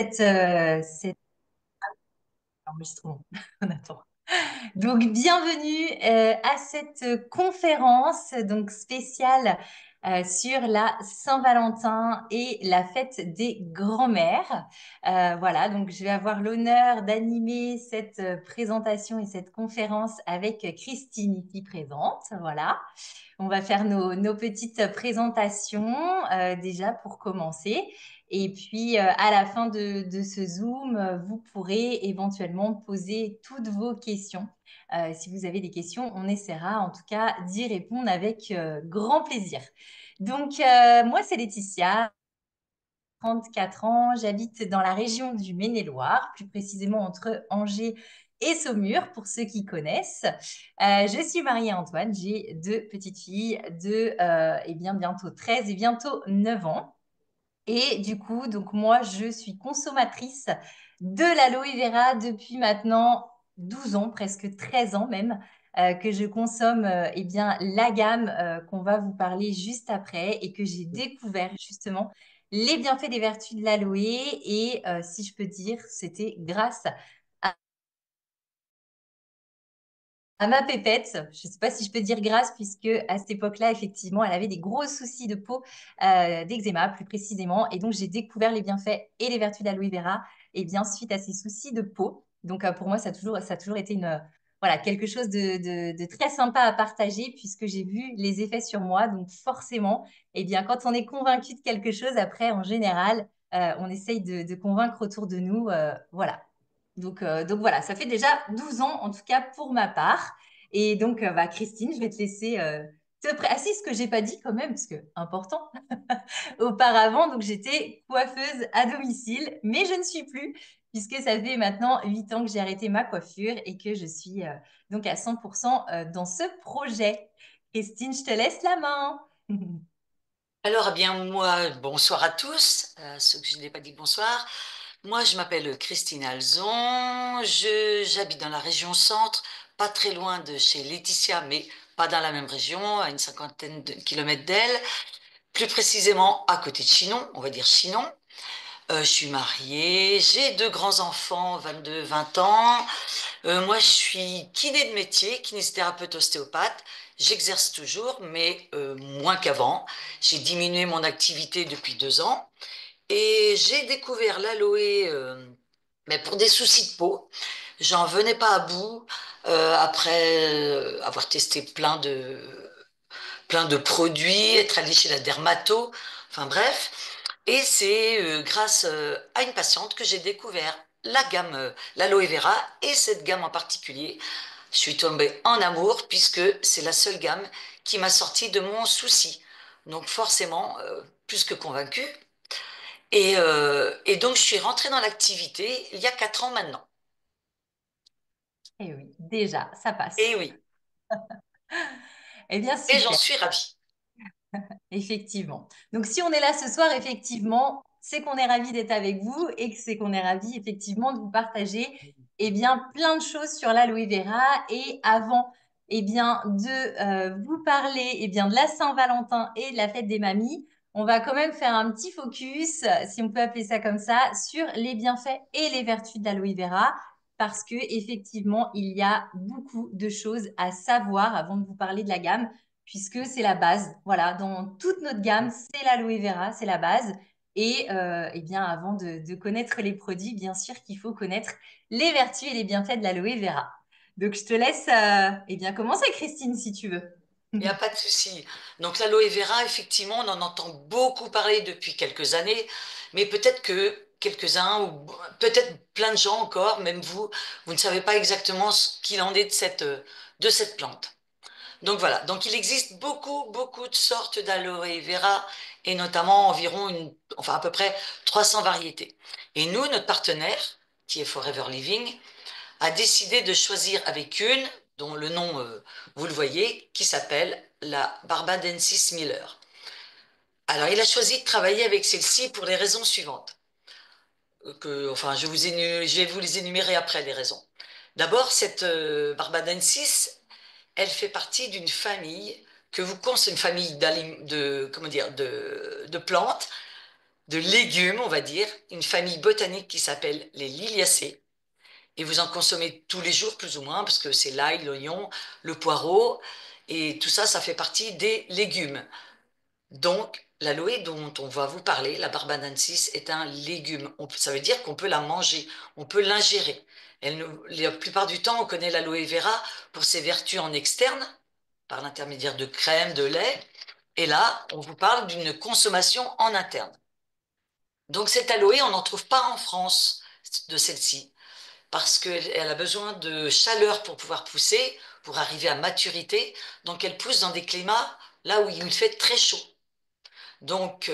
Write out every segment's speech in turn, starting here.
cet enregistrement. On attend. Donc, bienvenue à cette conférence donc spéciale sur la Saint-Valentin et la fête des grands-mères. Voilà, donc je vais avoir l'honneur d'animer cette présentation et cette conférence avec Christine ici présente. Voilà. On va faire nos petites présentations déjà pour commencer. Et puis, à la fin de ce Zoom, vous pourrez éventuellement poser toutes vos questions. Si vous avez des questions, on essaiera en tout cas d'y répondre avec grand plaisir. Donc, moi, c'est Laetitia, 34 ans, j'habite dans la région du Maine-et-Loire, plus précisément entre Angers et Saumur, pour ceux qui connaissent. Je suis mariée à Antoine, j'ai deux petites filles de eh bien, bientôt 13 et bientôt 9 ans. Et du coup, donc moi, je suis consommatrice de l'aloe vera depuis maintenant 12 ans, presque 13 ans même, que je consomme eh bien, la gamme qu'on va vous parler juste après et que j'ai découvert justement les bienfaits des vertus de l'aloe. Et si je peux dire, c'était grâce à ma pépette. Je ne sais pas si je peux dire grâce, puisque à cette époque-là, effectivement, elle avait des gros soucis de peau, d'eczéma plus précisément. Et donc, j'ai découvert les bienfaits et les vertus d'aloe vera, et bien suite à ces soucis de peau. Donc, pour moi, ça a toujours été voilà, quelque chose de très sympa à partager, puisque j'ai vu les effets sur moi. Donc, forcément, eh bien, quand on est convaincu de quelque chose, après, en général, on essaye de convaincre autour de nous. Voilà. Donc voilà, ça fait déjà 12 ans en tout cas pour ma part. Et donc, bah, Christine, je vais te laisser Ah si, ce que j'ai pas dit quand même, parce que important, auparavant, donc j'étais coiffeuse à domicile, mais je ne suis plus, puisque ça fait maintenant 8 ans que j'ai arrêté ma coiffure et que je suis donc à 100% dans ce projet. Christine, je te laisse la main. Alors, eh bien, moi, bonsoir à tous, ceux que je n'ai pas dit bonsoir. Moi, je m'appelle Christine Alzon, j'habite dans la région centre, pas très loin de chez Laetitia, mais pas dans la même région, à une cinquantaine de kilomètres d'elle, plus précisément à côté de Chinon, on va dire Chinon. Je suis mariée, j'ai deux grands-enfants, 22, 20 ans. Moi, je suis kiné de métier, kinésithérapeute ostéopathe. J'exerce toujours, mais moins qu'avant. J'ai diminué mon activité depuis 2 ans et j'ai découvert l'aloe mais pour des soucis de peau. J'en venais pas à bout après avoir testé plein de produits, être allée chez la dermato, enfin bref. Et c'est grâce à une patiente que j'ai découvert la gamme, l'aloe vera et cette gamme en particulier. Je suis tombée en amour puisque c'est la seule gamme qui m'a sorti de mon souci. Donc forcément, plus que convaincue. Et donc je suis rentrée dans l'activité il y a 4 ans maintenant. Et oui, déjà, ça Et passe. oui, Eh bien, et j'en super. suis ravie. Effectivement. Donc, si on est là ce soir, effectivement, c'est qu'on est ravi d'être avec vous et que c'est qu'on est ravi, effectivement, de vous partager, eh bien, plein de choses sur l'aloe vera. Et avant, eh bien, de vous parler, eh bien, de la Saint-Valentin et de la fête des mamies, on va quand même faire un petit focus, si on peut appeler ça comme ça, sur les bienfaits et les vertus de l'aloe vera. Parce que, effectivement, il y a beaucoup de choses à savoir avant de vous parler de la gamme puisque c'est la base. Voilà, dans toute notre gamme, c'est l'aloe vera, c'est la base. Et eh bien, avant de connaître les produits, bien sûr qu'il faut connaître les vertus et les bienfaits de l'aloe vera. Donc, je te laisse eh bien, commencer, Christine, si tu veux. Il n'y a pas de souci. Donc l'aloe vera, effectivement, on en entend beaucoup parler depuis quelques années, mais peut-être que quelques-uns, ou peut-être plein de gens encore, même vous, vous ne savez pas exactement ce qu'il en est de cette plante. Donc voilà, donc il existe beaucoup de sortes d'aloe vera, et notamment environ enfin à peu près 300 variétés. Et nous, notre partenaire, qui est Forever Living, a décidé de choisir avec une, dont le nom, vous le voyez, qui s'appelle la Barbadensis Miller. Alors, il a choisi de travailler avec celle-ci pour les raisons suivantes. Enfin, je vais vous les énumérer après, les raisons. D'abord, cette Barbadensis, elle fait partie d'une famille une famille comment dire, de plantes de légumes, on va dire, une famille botanique qui s'appelle les Liliacées. Et vous en consommez tous les jours, plus ou moins, parce que c'est l'ail, l'oignon, le poireau, et tout ça, ça fait partie des légumes. Donc, l'aloe dont on va vous parler, la barbadensis, est un légume. Ça veut dire qu'on peut la manger, on peut l'ingérer. La plupart du temps, on connaît l'aloe vera pour ses vertus en externe, par l'intermédiaire de crème, de lait. Et là, on vous parle d'une consommation en interne. Donc, cette aloe, on n'en trouve pas en France de celle-ci, parce qu'elle a besoin de chaleur pour pouvoir pousser, pour arriver à maturité. Donc, elle pousse dans des climats là où il fait très chaud. Donc,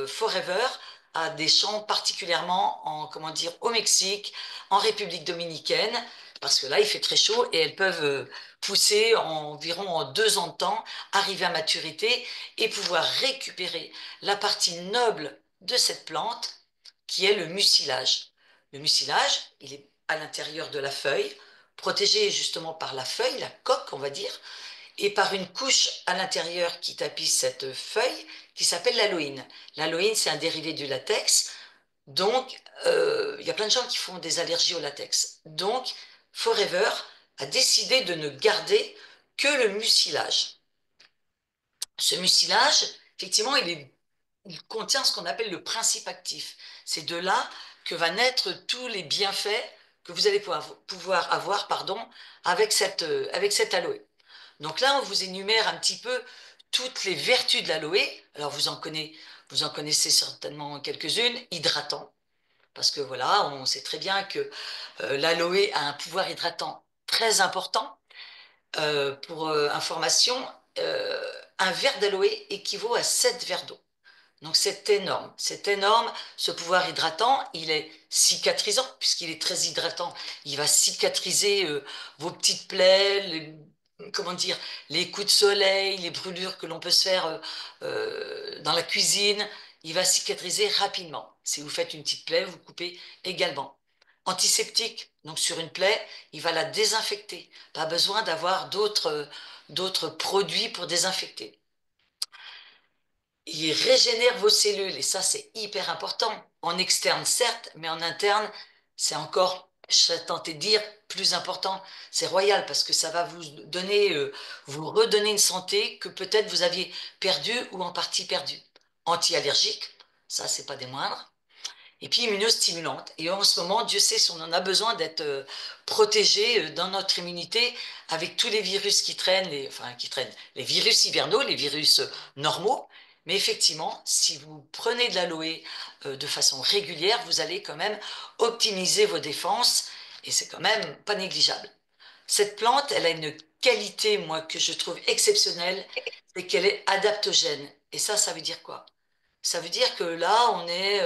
Forever a des champs particulièrement comment dire, au Mexique, en République dominicaine, parce que là, il fait très chaud et elles peuvent pousser environ en 2 ans de temps, arriver à maturité et pouvoir récupérer la partie noble de cette plante, qui est le mucilage. Le mucilage, il est à l'intérieur de la feuille, protégé justement par la feuille, la coque, on va dire, et par une couche à l'intérieur qui tapisse cette feuille qui s'appelle l'aloïne. L'aloïne, c'est un dérivé du latex. Donc, il y a plein de gens qui font des allergies au latex. Donc, Forever a décidé de ne garder que le mucilage. Ce mucilage, effectivement, il contient ce qu'on appelle le principe actif. C'est de là que va naître tous les bienfaits que vous allez pouvoir avoir, pardon, avec cette aloe. Donc là, on vous énumère un petit peu toutes les vertus de l'aloe. Alors vous en connaissez certainement quelques-unes. Hydratant, parce que voilà, on sait très bien que l'aloe a un pouvoir hydratant très important. Pour information, un verre d'aloe équivaut à 7 verres d'eau. Donc c'est énorme. Ce pouvoir hydratant, il est cicatrisant puisqu'il est très hydratant. Il va cicatriser vos petites plaies, comment dire, les coups de soleil, les brûlures que l'on peut se faire dans la cuisine. Il va cicatriser rapidement. Si vous faites une petite plaie, vous coupez également. Antiseptique, donc sur une plaie, il va la désinfecter. Pas besoin d'avoir d'autres produits pour désinfecter. Il régénère vos cellules et ça c'est hyper important. En externe certes, mais en interne c'est encore, je serais tenté de dire, plus important. C'est royal parce que ça va vous donner, vous redonner une santé que peut-être vous aviez perdue ou en partie perdue. Anti-allergique, ça c'est pas des moindres. Et puis immunostimulante. Et en ce moment, Dieu sait si on en a besoin d'être protégé dans notre immunité avec tous les virus qui traînent, enfin qui traînent, les virus hivernaux, les virus normaux. Mais effectivement, si vous prenez de l'aloe de façon régulière, vous allez quand même optimiser vos défenses et c'est quand même pas négligeable. Cette plante, elle a une qualité, moi, que je trouve exceptionnelle, c'est qu'elle est adaptogène. Et ça veut dire quoi? Ça veut dire que là, on est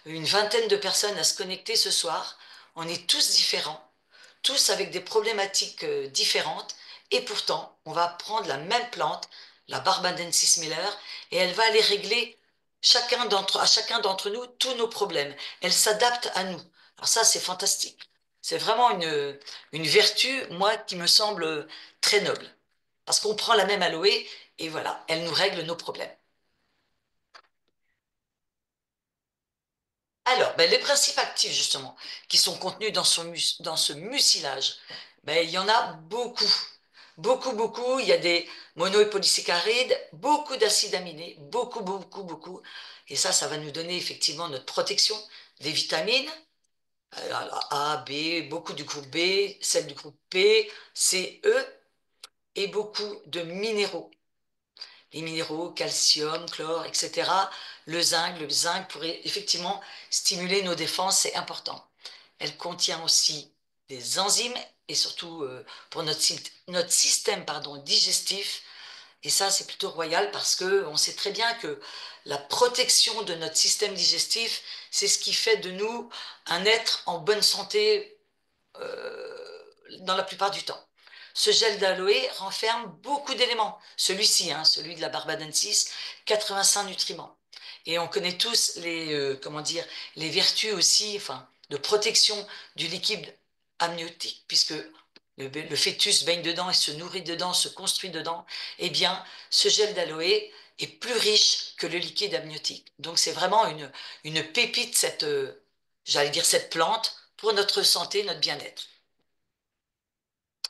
une vingtaine de personnes à se connecter ce soir. On est tous différents, tous avec des problématiques différentes. Et pourtant, on va prendre la même plante, la Barbadensis miller, et elle va aller régler à chacun d'entre nous tous nos problèmes. Elle s'adapte à nous. Alors ça, c'est fantastique. C'est vraiment une vertu, moi, qui me semble très noble. Parce qu'on prend la même aloe et voilà, elle nous règle nos problèmes. Alors, ben, les principes actifs, justement, qui sont contenus dans ce mucilage, ben, il y en a beaucoup. Beaucoup, beaucoup. Il y a des mono- et polysaccharides, beaucoup d'acides aminés, beaucoup, beaucoup, beaucoup. Et ça va nous donner effectivement notre protection des vitamines, alors A, B, beaucoup du groupe B, celles du groupe P, C, E, et beaucoup de minéraux. Les minéraux, calcium, chlore, etc. Le zinc pourrait effectivement stimuler nos défenses, c'est important. Elle contient aussi des enzymes et surtout pour notre système pardon, digestif. Et ça, c'est plutôt royal parce que on sait très bien que la protection de notre système digestif, c'est ce qui fait de nous un être en bonne santé dans la plupart du temps. Ce gel d'aloe renferme beaucoup d'éléments. Celui-ci, hein, celui de la Barbadensis, 85 nutriments. Et on connaît tous comment dire, les vertus aussi, enfin, de protection du liquide amniotique, puisque le fœtus baigne dedans et se nourrit dedans, se construit dedans. Eh bien, ce gel d'aloe est plus riche que le liquide amniotique. Donc c'est vraiment une pépite, j'allais dire cette plante, pour notre santé, notre bien-être.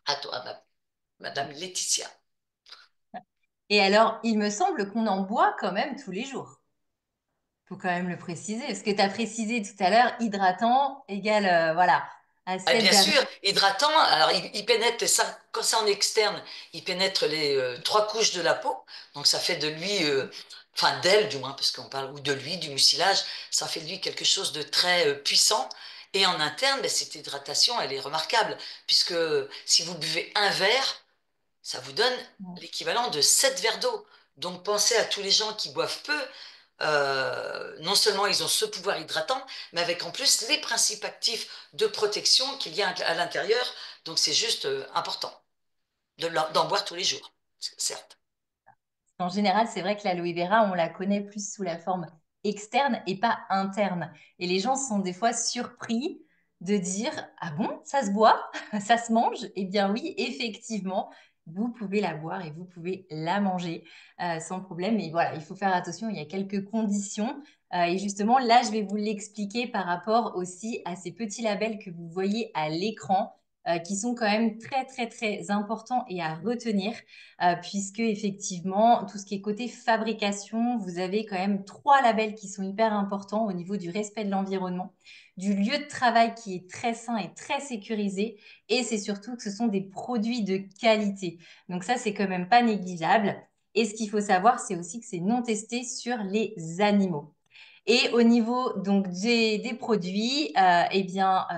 À toi, Madame Laetitia. Et alors, il me semble qu'on en boit quand même tous les jours. Faut quand même le préciser, parce que tu as précisé tout à l'heure, hydratant égale, voilà, Ah, assiette bien sûr, d'amidon. hydratant, alors il pénètre, quand c'est en externe, il pénètre les trois couches de la peau, donc ça fait de lui, enfin d'elle du moins, parce qu'on parle, ou de lui, du mucilage, ça fait de lui quelque chose de très puissant. Et en interne, ben, cette hydratation, elle est remarquable, puisque si vous buvez un verre, ça vous donne l'équivalent de 7 verres d'eau. Donc pensez à tous les gens qui boivent peu. Non seulement ils ont ce pouvoir hydratant, mais avec en plus les principes actifs de protection qu'il y a à l'intérieur. Donc c'est juste important d'en boire tous les jours, certes. En général, c'est vrai que l'aloe vera, on la connaît plus sous la forme externe et pas interne. Et les gens sont des fois surpris de dire, ah bon, ça se boit, ça se mange? Eh bien oui, effectivement, vous pouvez la boire et vous pouvez la manger sans problème. Mais voilà, il faut faire attention, il y a quelques conditions. Et justement, là, je vais vous l'expliquer par rapport aussi à ces petits labels que vous voyez à l'écran, qui sont quand même très, très, très importants et à retenir puisque effectivement, tout ce qui est côté fabrication, vous avez quand même trois labels qui sont hyper importants au niveau du respect de l'environnement, du lieu de travail qui est très sain et très sécurisé, et c'est surtout que ce sont des produits de qualité. Donc ça, c'est quand même pas négligeable. Et ce qu'il faut savoir, c'est aussi que c'est non testé sur les animaux. Et au niveau donc des produits, eh bien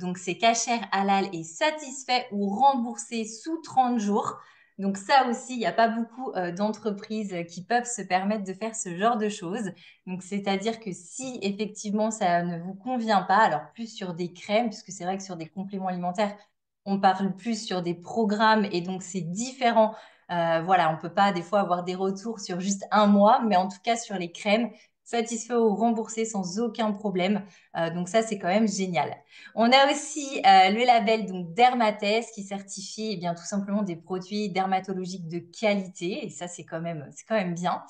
donc c'est cachère halal et satisfait ou remboursé sous 30 jours. Donc ça aussi, il n'y a pas beaucoup d'entreprises qui peuvent se permettre de faire ce genre de choses. Donc c'est-à-dire que si effectivement ça ne vous convient pas, alors plus sur des crèmes, puisque c'est vrai que sur des compléments alimentaires, on parle plus sur des programmes et donc c'est différent. Voilà, on peut pas des fois avoir des retours sur juste un mois, mais en tout cas sur les crèmes, satisfait ou remboursé sans aucun problème. Donc ça, c'est quand même génial. On a aussi le label donc Dermatès qui certifie eh bien tout simplement des produits dermatologiques de qualité. Et ça, c'est quand même bien.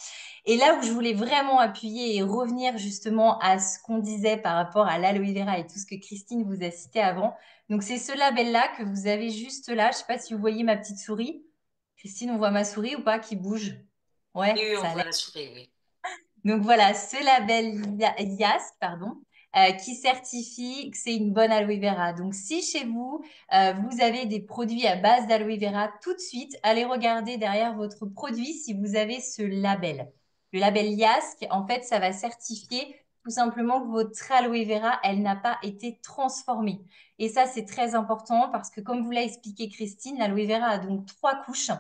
Et là où je voulais vraiment appuyer et revenir justement à ce qu'on disait par rapport à l'aloe vera et tout ce que Christine vous a cité avant. Donc c'est ce label-là que vous avez juste là. Je ne sais pas si vous voyez ma petite souris. Christine, on voit ma souris ou pas qui bouge? Ouais, Oui, oui, on ça a voit l'air. la souris, oui. Donc voilà, ce label IASC, pardon, qui certifie que c'est une bonne aloe vera. Donc si chez vous, vous avez des produits à base d'aloe vera, tout de suite, allez regarder derrière votre produit si vous avez ce label. Le label IASC, en fait, ça va certifier tout simplement que votre aloe vera, elle n'a pas été transformée. Et ça, c'est très important parce que comme vous l'a expliqué Christine, l'aloe vera a donc trois couches.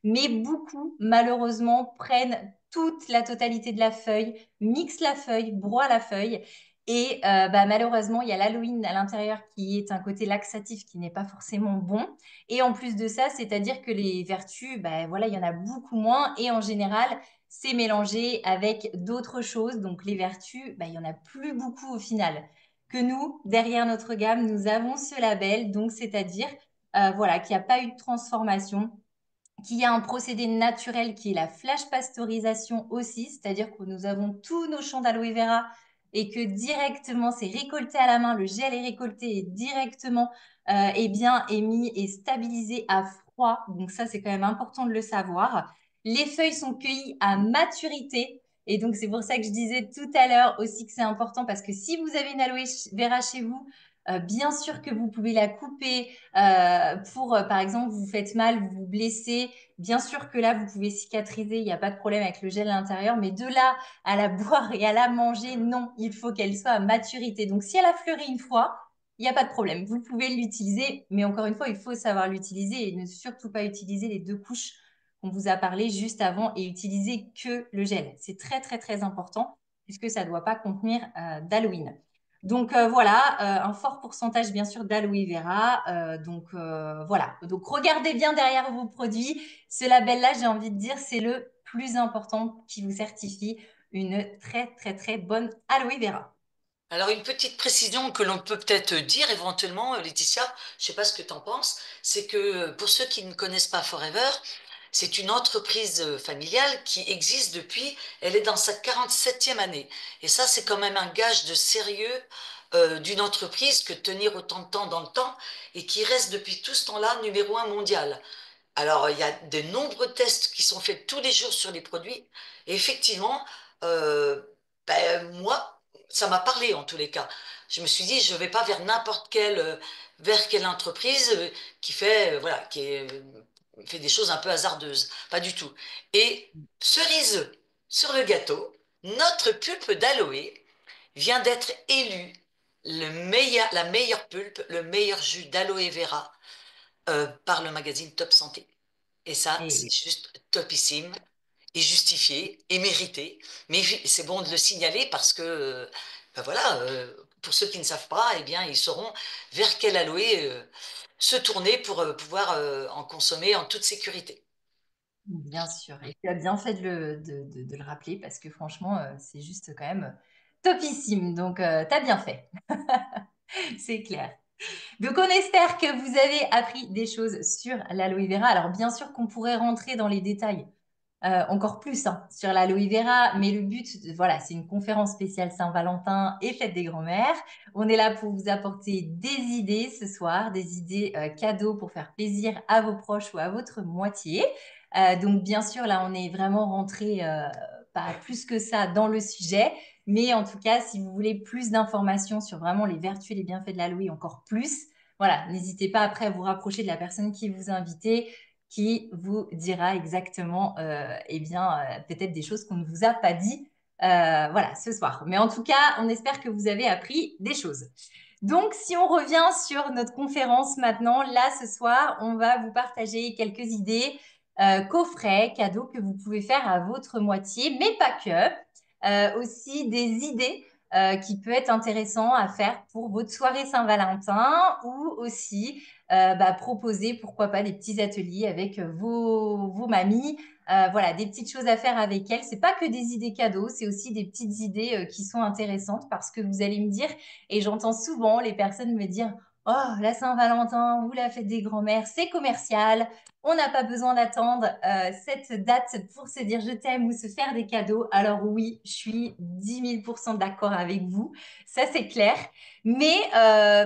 Mais beaucoup, malheureusement, prennent toute la totalité de la feuille, mixent la feuille, broient la feuille. Et bah, malheureusement, il y a l'aloïne à l'intérieur qui est un côté laxatif qui n'est pas forcément bon. Et en plus de ça, c'est-à-dire que les vertus, bah, voilà, il y en a beaucoup moins. Et en général, c'est mélangé avec d'autres choses. Donc les vertus, bah, il n'y en a plus beaucoup au final. Que nous, derrière notre gamme, nous avons ce label. Donc c'est-à-dire voilà, qu'il n'y a pas eu de transformation, qu'il y a un procédé naturel qui est la flash pasteurisation aussi, c'est-à-dire que nous avons tous nos champs d'aloe vera et que directement c'est récolté à la main, le gel est récolté et directement eh bien, est mis et stabilisé à froid. Donc ça, c'est quand même important de le savoir. Les feuilles sont cueillies à maturité. Et donc, c'est pour ça que je disais tout à l'heure aussi que c'est important parce que si vous avez une aloe vera chez vous, bien sûr que vous pouvez la couper pour, par exemple, vous vous faites mal, vous vous blessez. Bien sûr que là, vous pouvez cicatriser, il n'y a pas de problème avec le gel à l'intérieur, mais de là à la boire et à la manger, non, il faut qu'elle soit à maturité. Donc, si elle a fleuri une fois, il n'y a pas de problème. Vous pouvez l'utiliser, mais encore une fois, il faut savoir l'utiliser et ne surtout pas utiliser les deux couches qu'on vous a parlé juste avant et utiliser que le gel. C'est très, très, très important puisque ça ne doit pas contenir d'Halloween. Donc voilà, un fort pourcentage bien sûr d'aloe vera. Donc voilà. Donc regardez bien derrière vos produits. Ce label-là, j'ai envie de dire, c'est le plus important qui vous certifie une très très très bonne aloe vera. Alors une petite précision que l'on peut peut-être dire éventuellement, Laetitia, je ne sais pas ce que tu en penses, c'est que pour ceux qui ne connaissent pas Forever, C'est une entreprise familiale qui existe depuis, elle est dans sa 47e année. Et ça, c'est quand même un gage de sérieux d'une entreprise que de tenir autant de temps dans le temps et qui reste depuis tout ce temps-là numéro un mondial. Alors, il y a de nombreux tests qui sont faits tous les jours sur les produits. Et effectivement, euh, moi, ça m'a parlé en tous les cas. Je me suis dit, je ne vais pas vers quelle entreprise qui fait, voilà, fait des choses un peu hasardeuses. Pas du tout. Et cerise sur le gâteau, notre pulpe d'aloe vient d'être élue la meilleure pulpe, le meilleur jus d'aloe vera par le magazine Top Santé. Et ça, Et c'est juste topissime et justifié et mérité. Mais c'est bon de le signaler parce que, ben voilà, pour ceux qui ne savent pas, eh bien, ils sauront vers quel aloe se tourner pour pouvoir en consommer en toute sécurité. bien sûr. Et tu as bien fait de le rappeler parce que franchement, c'est juste quand même topissime. Donc, tu as bien fait. C'est clair. Donc, on espère que vous avez appris des choses sur l'aloe vera. Alors, bien sûr qu'on pourrait rentrer dans les détails encore plus hein, sur l'aloe vera, mais le but, voilà, c'est une conférence spéciale Saint-Valentin et fête des grands-mères. On est là pour vous apporter des idées ce soir, des idées cadeaux pour faire plaisir à vos proches ou à votre moitié. Donc, bien sûr, là, on est vraiment rentré pas plus que ça dans le sujet. Mais en tout cas, si vous voulez plus d'informations sur vraiment les vertus et les bienfaits de l'aloe encore plus, voilà, n'hésitez pas après à vous rapprocher de la personne qui vous a invité, qui vous dira exactement, eh bien, peut-être des choses qu'on ne vous a pas dit, voilà, ce soir. Mais en tout cas, on espère que vous avez appris des choses. Donc, si on revient sur notre conférence maintenant, là, ce soir, on va vous partager quelques idées, coffrets, cadeaux que vous pouvez faire à votre moitié, mais pas que. Aussi des idées qui peut être intéressant à faire pour votre soirée Saint-Valentin ou aussi proposer, pourquoi pas, des petits ateliers avec vos mamies. Voilà, des petites choses à faire avec elles. C'est pas que des idées cadeaux, c'est aussi des petites idées qui sont intéressantes parce que vous allez me dire, et j'entends souvent les personnes me dire, oh, la Saint-Valentin ou la fête des grands-mères, c'est commercial. On n'a pas besoin d'attendre cette date pour se dire je t'aime ou se faire des cadeaux. Alors oui, je suis 10 000% d'accord avec vous, ça c'est clair. Mais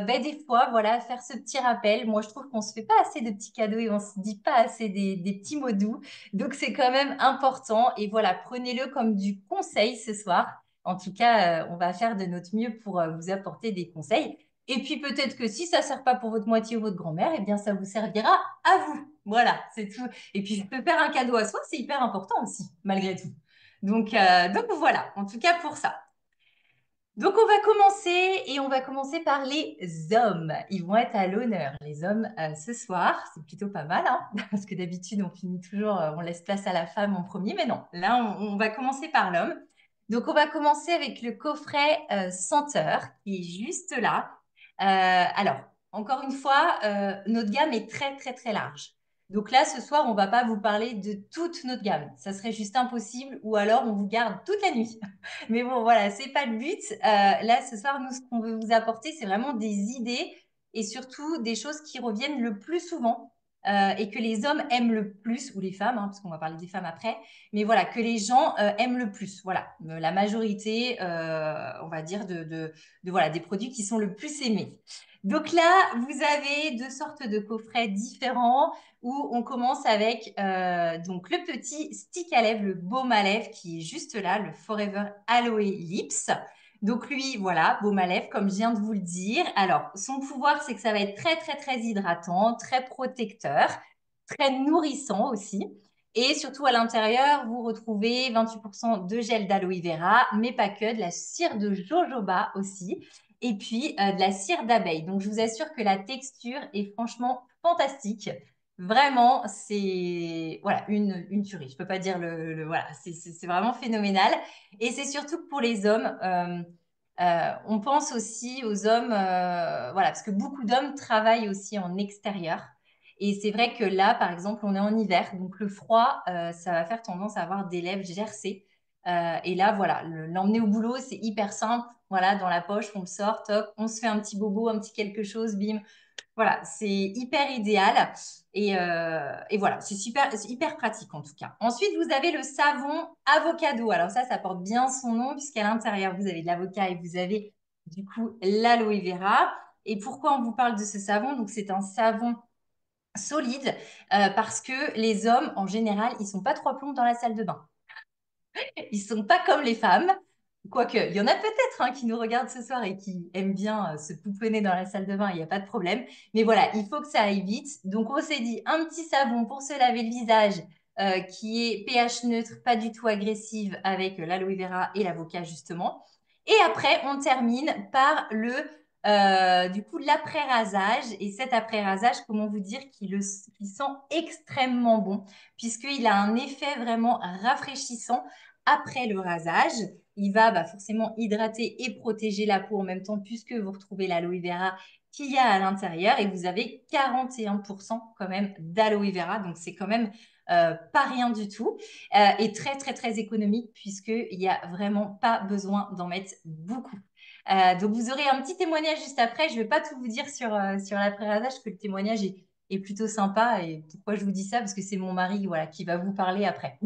des fois, voilà, faire ce petit rappel, moi je trouve qu'on se fait pas assez de petits cadeaux et on se dit pas assez des petits mots doux. Donc c'est quand même important. Et voilà, prenez-le comme du conseil ce soir. En tout cas, on va faire de notre mieux pour vous apporter des conseils. Et puis peut-être que si ça ne sert pas pour votre moitié ou votre grand-mère, eh bien ça vous servira à vous. Voilà, c'est tout. Et puis je peux faire un cadeau à soi, c'est hyper important aussi, malgré tout. Donc voilà, en tout cas pour ça. Donc on va commencer et on va commencer par les hommes. Ils vont être à l'honneur, les hommes, ce soir. C'est plutôt pas mal, hein, parce que d'habitude on finit toujours, on laisse place à la femme en premier, mais non, là on va commencer par l'homme. Donc on va commencer avec le coffret senteur qui est juste là. Alors, encore une fois, notre gamme est très très très large. Donc là, ce soir, on va pas vous parler de toute notre gamme. Ça serait juste impossible, ou alors on vous garde toute la nuit. Mais bon, voilà, c'est pas le but. Là, ce soir, nous, ce qu'on veut vous apporter, c'est vraiment des idées et surtout des choses qui reviennent le plus souvent et que les hommes aiment le plus, ou les femmes, hein, parce qu'on va parler des femmes après, mais voilà, que les gens aiment le plus. Voilà, la majorité, on va dire, voilà, des produits qui sont le plus aimés. Donc là, vous avez deux sortes de coffrets différents où on commence avec donc le petit stick à lèvres, le baume à lèvres qui est juste là, le Forever Aloe Lips. Donc lui, voilà, baume à lèvres, comme je viens de vous le dire. Alors, son pouvoir, c'est que ça va être très, très, très hydratant, très protecteur, très nourrissant aussi. Et surtout, à l'intérieur, vous retrouvez 28% de gel d'aloe vera, mais pas que, de la cire de jojoba aussi, et puis de la cire d'abeille. Donc, je vous assure que la texture est franchement fantastique. Vraiment, c'est voilà, une tuerie. Je peux pas dire voilà, c'est vraiment phénoménal. Et c'est surtout que pour les hommes, on pense aussi aux hommes, voilà, parce que beaucoup d'hommes travaillent aussi en extérieur. Et c'est vrai que là, par exemple, on est en hiver, donc le froid, ça va faire tendance à avoir des lèvres gercées. Et là, voilà, l'emmener au boulot, c'est hyper simple. Voilà, dans la poche, on le sort, toc, on se fait un petit bobo, un petit quelque chose, bim, Voilà, c'est hyper idéal. Et voilà, c'est hyper pratique en tout cas. Ensuite, vous avez le savon avocado. Alors ça porte bien son nom puisqu'à l'intérieur, vous avez de l'avocat et vous avez du coup l'aloe vera. Et pourquoi on vous parle de ce savon? Donc, c'est un savon solide parce que les hommes, en général, ils sont pas trois plombs dans la salle de bain. Ils sont pas comme les femmes. Quoique, il y en a peut-être qui nous regardent ce soir et qui aiment bien se pouponner dans la salle de bain, il n'y a pas de problème. Mais voilà, il faut que ça aille vite. Donc, on s'est dit un petit savon pour se laver le visage qui est pH neutre, pas du tout agressive, avec l'aloe vera et l'avocat, justement. Et après, on termine par du coup, l'après-rasage. Et cet après-rasage, comment vous dire qu'il sent extrêmement bon, puisqu'il a un effet vraiment rafraîchissant après le rasage. Il va forcément hydrater et protéger la peau en même temps puisque vous retrouvez l'aloe vera qu'il y a à l'intérieur et vous avez 41% quand même d'aloe vera. Donc, c'est quand même pas rien du tout et très, très, très économique puisqu'il n'y a vraiment pas besoin d'en mettre beaucoup. Donc, vous aurez un petit témoignage juste après. Je ne vais pas tout vous dire sur l'après-rasage, que le témoignage est plutôt sympa. Et pourquoi je vous dis ça? Parce que c'est mon mari voilà, qui va vous parler après.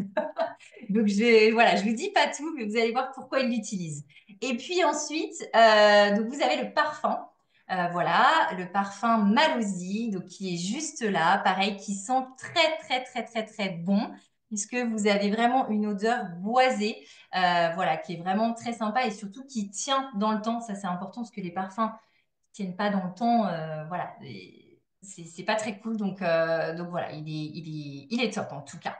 Donc, voilà, je vous dis pas tout, mais vous allez voir pourquoi il l'utilise. Et puis ensuite, donc vous avez le parfum. Voilà, le parfum Malosy, donc qui est juste là, pareil, qui sent très, très, très, très, très bon, puisque vous avez vraiment une odeur boisée, voilà, qui est vraiment très sympa et surtout qui tient dans le temps. Ça, c'est important parce que les parfums tiennent pas dans le temps, voilà, c'est pas très cool. Donc voilà, il est top en tout cas.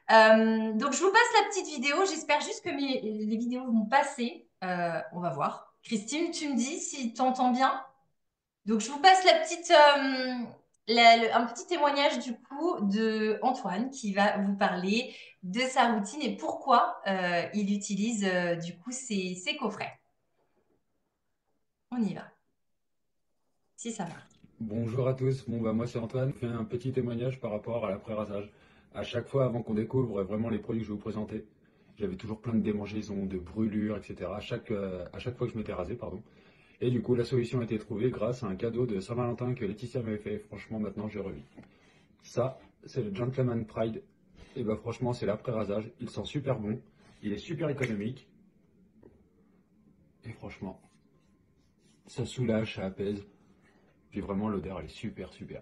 Donc, je vous passe la petite vidéo. J'espère juste que les vidéos vont passer. On va voir. Christine, tu me dis si tu entends bien. Donc, je vous passe un petit témoignage du coup de Antoine qui va vous parler de sa routine et pourquoi il utilise du coup ces coffrets. On y va, si ça marche. Bonjour à tous, moi c'est Antoine, je fais un petit témoignage par rapport à l'après-rasage. À chaque fois avant qu'on découvre vraiment les produits que je vais vous présenter, j'avais toujours plein de démangeaisons, de brûlures, etc. À chaque fois que je m'étais rasé, pardon. Et du coup la solution a été trouvée grâce à un cadeau de Saint-Valentin que Laetitia m'avait fait. Franchement maintenant j'ai revis. Ça, c'est le Gentleman Pride. Et bah franchement c'est l'après-rasage, il sent super bon, il est super économique. Et franchement, ça soulage, ça apaise. Puis vraiment l'odeur elle est super super.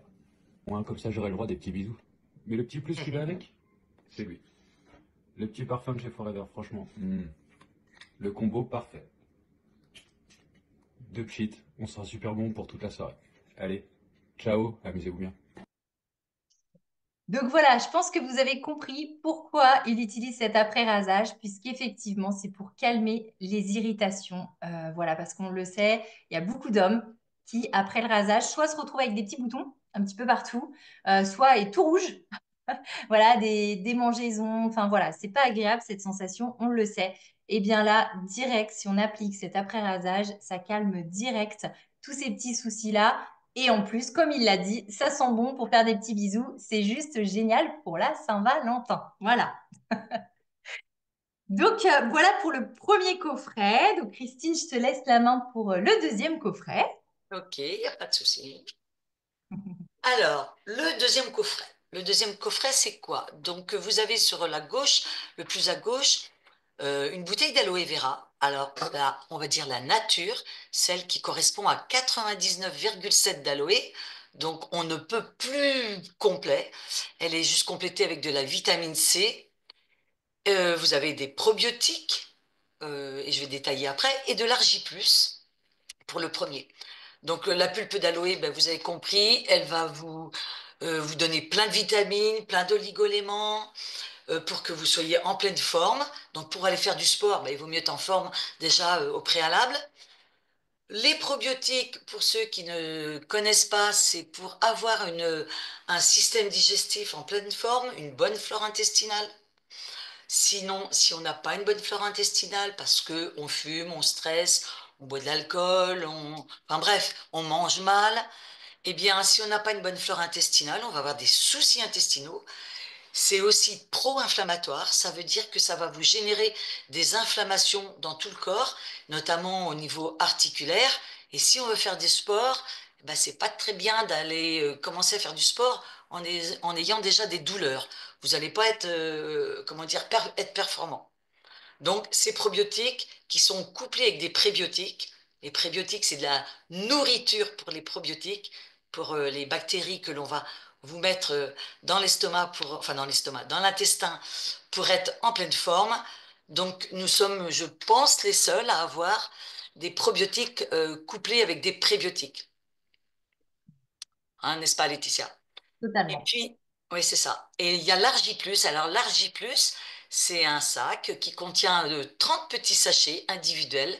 Moi, comme ça, j'aurai le droit des petits bisous. Mais le petit plus qui va avec, c'est lui. Le petit parfum de chez Forever, franchement. Le combo parfait. Deux pchit, on sera super bon pour toute la soirée. Allez, ciao, amusez-vous bien. Donc voilà, je pense que vous avez compris pourquoi il utilise cet après-rasage, puisqu'effectivement, c'est pour calmer les irritations. Voilà, parce qu'on le sait, il y a beaucoup d'hommes qui, après le rasage, soit se retrouvent avec des petits boutons un petit peu partout, soit est tout rouge, voilà, des démangeaisons. Enfin voilà, c'est pas agréable cette sensation, on le sait. Et bien là, direct, si on applique cet après-rasage, ça calme direct tous ces petits soucis-là. Et en plus, comme il l'a dit, ça sent bon pour faire des petits bisous. C'est juste génial pour la Saint-Valentin. Voilà. Donc voilà pour le premier coffret. Donc Christine, je te laisse la main pour le deuxième coffret. Ok, il n'y a pas de souci. Alors, le deuxième coffret. Le deuxième coffret, c'est quoi? Donc, vous avez sur la gauche, le plus à gauche, une bouteille d'aloe vera. Alors, là, on va dire la nature, celle qui correspond à 99,7 d'aloe. Donc, on ne peut plus complet. Elle est juste complétée avec de la vitamine C. Vous avez des probiotiques, et je vais détailler après, et de l'argi plus pour le premier. Donc, la pulpe d'aloe, ben, vous avez compris, elle va vous donner plein de vitamines, plein d'oligoéléments pour que vous soyez en pleine forme. Donc, pour aller faire du sport, ben, il vaut mieux être en forme déjà au préalable. Les probiotiques, pour ceux qui ne connaissent pas, c'est pour avoir un système digestif en pleine forme, une bonne flore intestinale. Sinon, si on n'a pas une bonne flore intestinale, parce que on fume, on stresse, on boit de l'alcool, enfin bref, on mange mal, eh bien, si on n'a pas une bonne flore intestinale, on va avoir des soucis intestinaux. C'est aussi pro-inflammatoire, ça veut dire que ça va vous générer des inflammations dans tout le corps, notamment au niveau articulaire. Et si on veut faire des sports, ben, c'est pas très bien d'aller commencer à faire du sport en ayant déjà des douleurs. Vous n'allez pas être, comment dire, être performant. Donc, ces probiotiques qui sont couplés avec des prébiotiques, les prébiotiques, c'est de la nourriture pour les probiotiques, pour les bactéries que l'on va vous mettre dans l'estomac, enfin dans l'estomac, dans l'intestin, pour être en pleine forme. Donc, nous sommes, je pense, les seuls à avoir des probiotiques couplés avec des prébiotiques. Hein, n'est-ce pas, Laetitia? Et Totalement. puis, oui, c'est ça. Et il y a l'Argi Plus. Alors, l'Argi Plus, c'est un sac qui contient 30 petits sachets individuels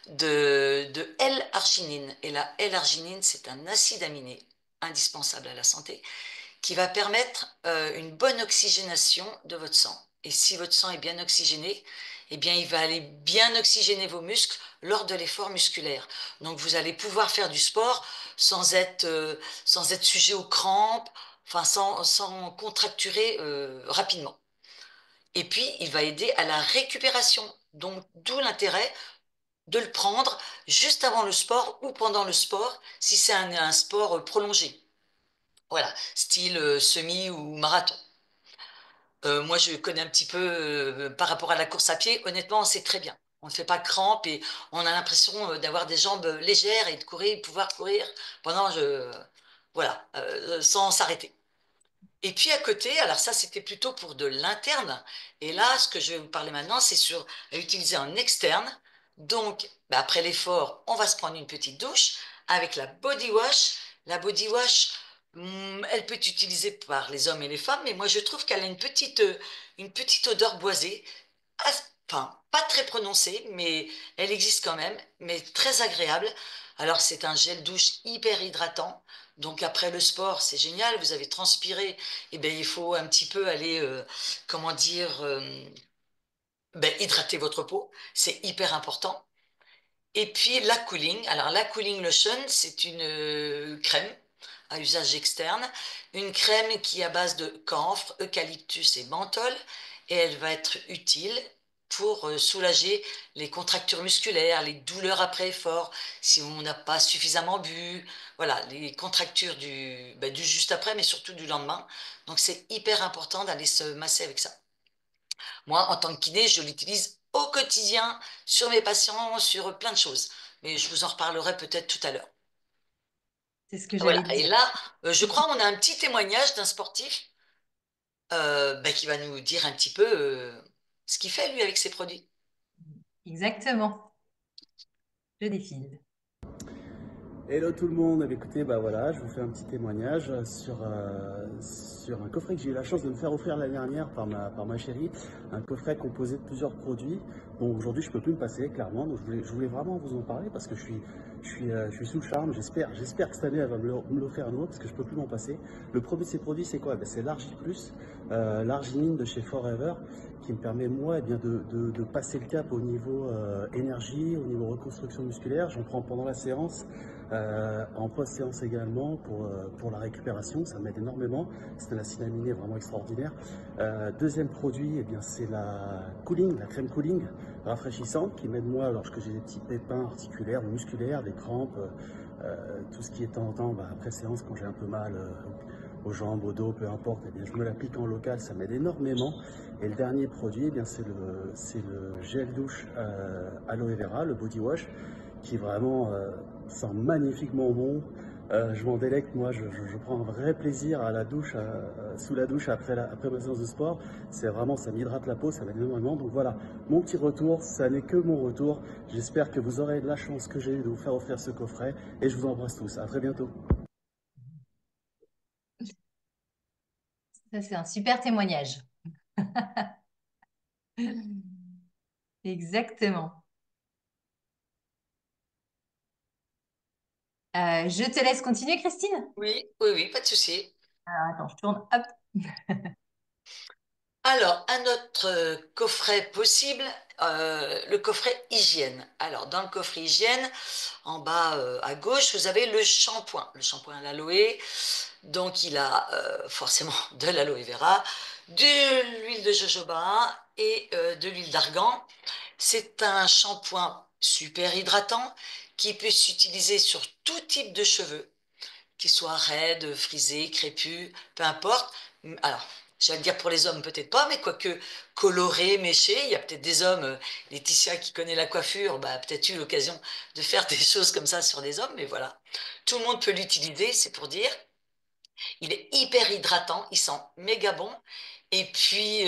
de L-arginine. Et la L-arginine, c'est un acide aminé indispensable à la santé qui va permettre une bonne oxygénation de votre sang. Et si votre sang est bien oxygéné, eh bien, il va aller bien oxygéner vos muscles lors de l'effort musculaire. Donc, vous allez pouvoir faire du sport sans être sujet aux crampes, enfin, sans contracturer rapidement. Et puis, il va aider à la récupération. Donc, d'où l'intérêt de le prendre juste avant le sport ou pendant le sport, si c'est un sport prolongé. Voilà, style semi ou marathon. Moi, je connais un petit peu par rapport à la course à pied. Honnêtement, c'est très bien. On ne fait pas crampe et on a l'impression d'avoir des jambes légères et de courir, pouvoir courir pendant, voilà, sans s'arrêter. Et puis à côté, alors ça c'était plutôt pour de l'interne. Et là, ce que je vais vous parler maintenant, c'est sur utiliser en externe. Donc, bah, après l'effort, on va se prendre une petite douche avec la body wash. La body wash, elle peut être utilisée par les hommes et les femmes, mais moi je trouve qu'elle a une petite odeur boisée. Enfin, pas très prononcée, mais elle existe quand même, mais très agréable. Alors c'est un gel douche hyper hydratant. Donc après le sport, c'est génial, vous avez transpiré, et ben il faut un petit peu aller, comment dire, ben, hydrater votre peau, c'est hyper important. Et puis la cooling, alors la cooling lotion, c'est une crème à usage externe, une crème qui est à base de camphre, eucalyptus et menthol, et elle va être utile pour soulager les contractures musculaires, les douleurs après effort, si on n'a pas suffisamment bu, voilà, les contractures du juste après, mais surtout du lendemain. Donc c'est hyper important d'aller se masser avec ça. Moi, en tant que kiné, je l'utilise au quotidien sur mes patients, sur plein de choses. Mais je vous en reparlerai peut-être tout à l'heure. C'est ce que Voilà. j'allais Et dire. là, je crois qu'on a un petit témoignage d'un sportif bah, qui va nous dire un petit peu ce qu'il fait, lui, avec ses produits. Exactement. Je défile. Hello tout le monde, écoutez, bah voilà, je vous fais un petit témoignage sur un coffret que j'ai eu la chance de me faire offrir l'année dernière par ma chérie, un coffret composé de plusieurs produits. Bon, aujourd'hui je peux plus me passer clairement, donc je voulais vraiment vous en parler parce que je suis sous le charme. J'espère que cette année elle va me l'offrir à nouveau parce que je peux plus m'en passer. Le premier de ces produits c'est quoi? Ben, c'est l'Argi Plus, l'Arginine de chez Forever, qui me permet moi eh bien, de passer le cap au niveau énergie, au niveau reconstruction musculaire. J'en prends pendant la séance. En post-séance également pour la récupération, ça m'aide énormément. C'est un acide aminé vraiment extraordinaire. Deuxième produit, eh bien, c'est la cooling, la crème cooling rafraîchissante qui m'aide moi lorsque j'ai des petits pépins articulaires ou musculaires, des crampes, tout ce qui est de temps en temps, bah, après séance quand j'ai un peu mal aux jambes, au dos, peu importe, eh bien, je me l'applique en local, ça m'aide énormément. Et le dernier produit, eh bien, c'est le gel douche aloe vera, le body wash, qui vraiment sent magnifiquement bon. Je m'en délecte, moi, je prends un vrai plaisir à la douche, sous la douche après ma séance de sport. C'est vraiment, ça m'hydrate la peau, ça m'aide énormément. Donc voilà, mon petit retour, ça n'est que mon retour. J'espère que vous aurez la chance que j'ai eu de vous faire offrir ce coffret et je vous embrasse tous. À très bientôt. Ça, c'est un super témoignage. Exactement. Je te laisse continuer, Christine. Oui, oui, oui, pas de souci. Alors, attends, je tourne. Hop. Alors, un autre coffret possible, le coffret hygiène. Alors, dans le coffret hygiène, en bas à gauche, vous avez le shampoing à l'aloe. Donc, il a forcément de l'aloe vera, de l'huile de jojoba et de l'huile d'argan. C'est un shampoing super hydratant qui peut s'utiliser sur tout type de cheveux, qu'ils soient raides, frisés, crépus, peu importe. Alors, j'allais dire pour les hommes, peut-être pas, mais quoique colorés, méchés, il y a peut-être des hommes, Laetitia qui connaît la coiffure, bah, a peut-être eu l'occasion de faire des choses comme ça sur des hommes, mais voilà. Tout le monde peut l'utiliser, c'est pour dire. Il est hyper hydratant, il sent méga bon. Et puis,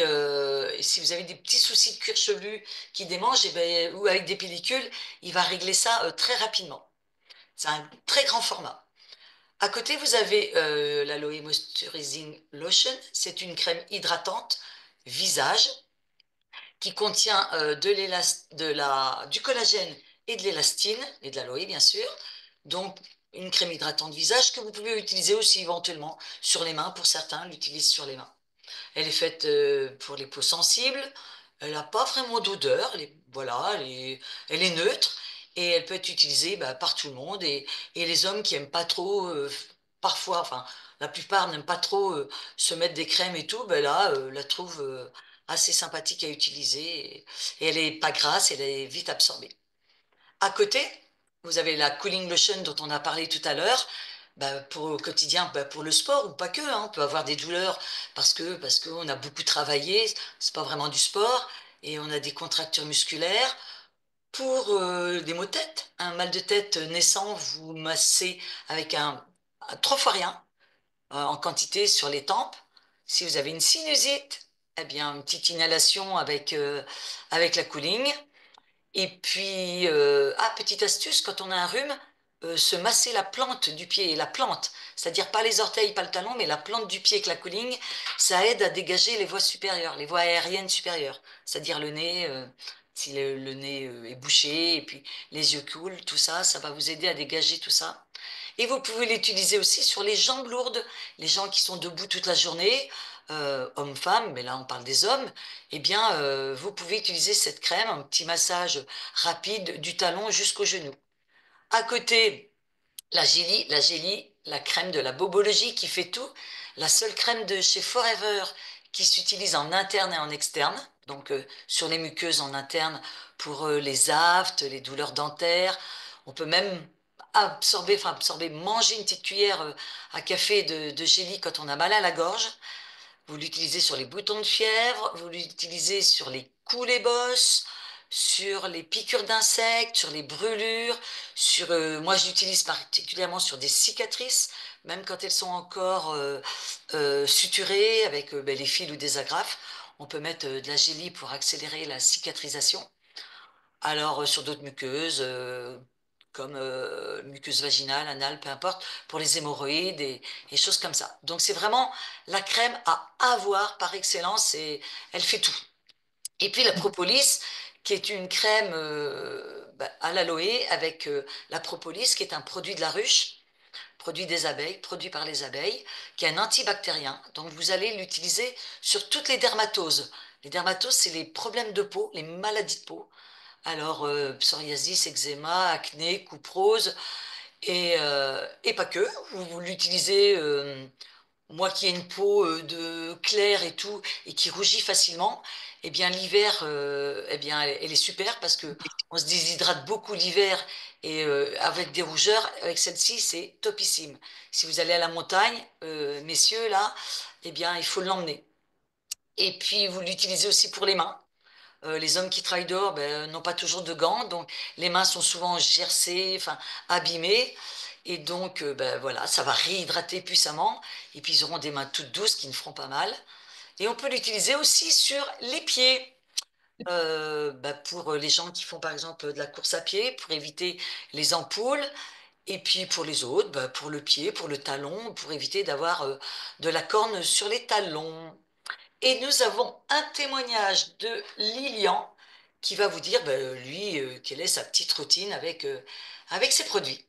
si vous avez des petits soucis de cuir chevelu qui démangent, eh ben, ou avec des pellicules, il va régler ça très rapidement. C'est un très grand format. À côté, vous avez l'Aloe Moisturizing Lotion. C'est une crème hydratante visage qui contient du collagène et de l'élastine, et de l'aloe bien sûr. Donc, une crème hydratante visage que vous pouvez utiliser aussi éventuellement sur les mains. Pour certains, l'utilisent sur les mains. Elle est faite pour les peaux sensibles. Elle n'a pas vraiment d'odeur. Voilà, elle est neutre et elle peut être utilisée bah, par tout le monde. Et les hommes qui aiment pas trop, parfois, enfin, la plupart n'aiment pas trop se mettre des crèmes et tout, ben là, la trouvent assez sympathique à utiliser. Et elle est pas grasse, elle est vite absorbée. À côté, vous avez la cooling lotion dont on a parlé tout à l'heure. Bah, pour au quotidien, bah, pour le sport ou pas que, hein, on peut avoir des douleurs parce qu'on a beaucoup travaillé, c'est pas vraiment du sport et on a des contractures musculaires. Pour des maux de tête, un mal de tête naissant, vous massez avec un 3 fois rien en quantité sur les tempes. Si vous avez une sinusite, eh bien une petite inhalation avec la cooling. Et puis, petite astuce, quand on a un rhume, se masser la plante du pied, la plante, c'est-à-dire pas les orteils, pas le talon, mais la plante du pied avec la cooling, ça aide à dégager les voies supérieures, les voies aériennes supérieures, c'est-à-dire le nez, si le nez est bouché, et puis les yeux coulent, tout ça, ça va vous aider à dégager tout ça. Et vous pouvez l'utiliser aussi sur les jambes lourdes, les gens qui sont debout toute la journée, hommes-femmes, mais là on parle des hommes, eh bien vous pouvez utiliser cette crème, un petit massage rapide du talon jusqu'au genou. À côté, la crème de la bobologie qui fait tout, la seule crème de chez Forever qui s'utilise en interne et en externe, donc sur les muqueuses en interne pour les aftes, les douleurs dentaires. On peut même manger une petite cuillère à café de gélie quand on a mal à la gorge. Vous l'utilisez sur les boutons de fièvre, vous l'utilisez sur les coups, les bosses, sur les piqûres d'insectes, sur les brûlures, moi je l'utilise particulièrement sur des cicatrices, même quand elles sont encore suturées avec ben, les fils ou des agrafes. On peut mettre de la gélie pour accélérer la cicatrisation. Alors, sur d'autres muqueuses, comme muqueuse vaginale, anale, peu importe, pour les hémorroïdes et choses comme ça. Donc, c'est vraiment la crème à avoir par excellence et elle fait tout. Et puis, la propolis, qui est une crème à l'aloe avec la propolis, qui est un produit de la ruche, produit des abeilles, produit par les abeilles, qui est un antibactérien. Donc, vous allez l'utiliser sur toutes les dermatoses. Les dermatoses, c'est les problèmes de peau, les maladies de peau. Alors, psoriasis, eczéma, acné, couperose, et pas que. Vous l'utilisez, moi qui ai une peau de claire et tout, et qui rougit facilement, eh bien l'hiver, eh bien elle est super parce que on se déshydrate beaucoup l'hiver et avec des rougeurs, avec celle-ci, c'est topissime. Si vous allez à la montagne, messieurs, là, eh bien il faut l'emmener. Et puis vous l'utilisez aussi pour les mains. Les hommes qui travaillent dehors ben, n'ont pas toujours de gants, donc les mains sont souvent gercées, enfin abîmées, et donc ben, voilà, ça va réhydrater puissamment, et puis ils auront des mains toutes douces qui ne feront pas mal. Et on peut l'utiliser aussi sur les pieds, ben, pour les gens qui font par exemple de la course à pied, pour éviter les ampoules, et puis pour les autres, ben, pour le pied, pour le talon, pour éviter d'avoir de la corne sur les talons. Et nous avons un témoignage de Lilian qui va vous dire, ben, lui, quelle est sa petite routine avec ses produits.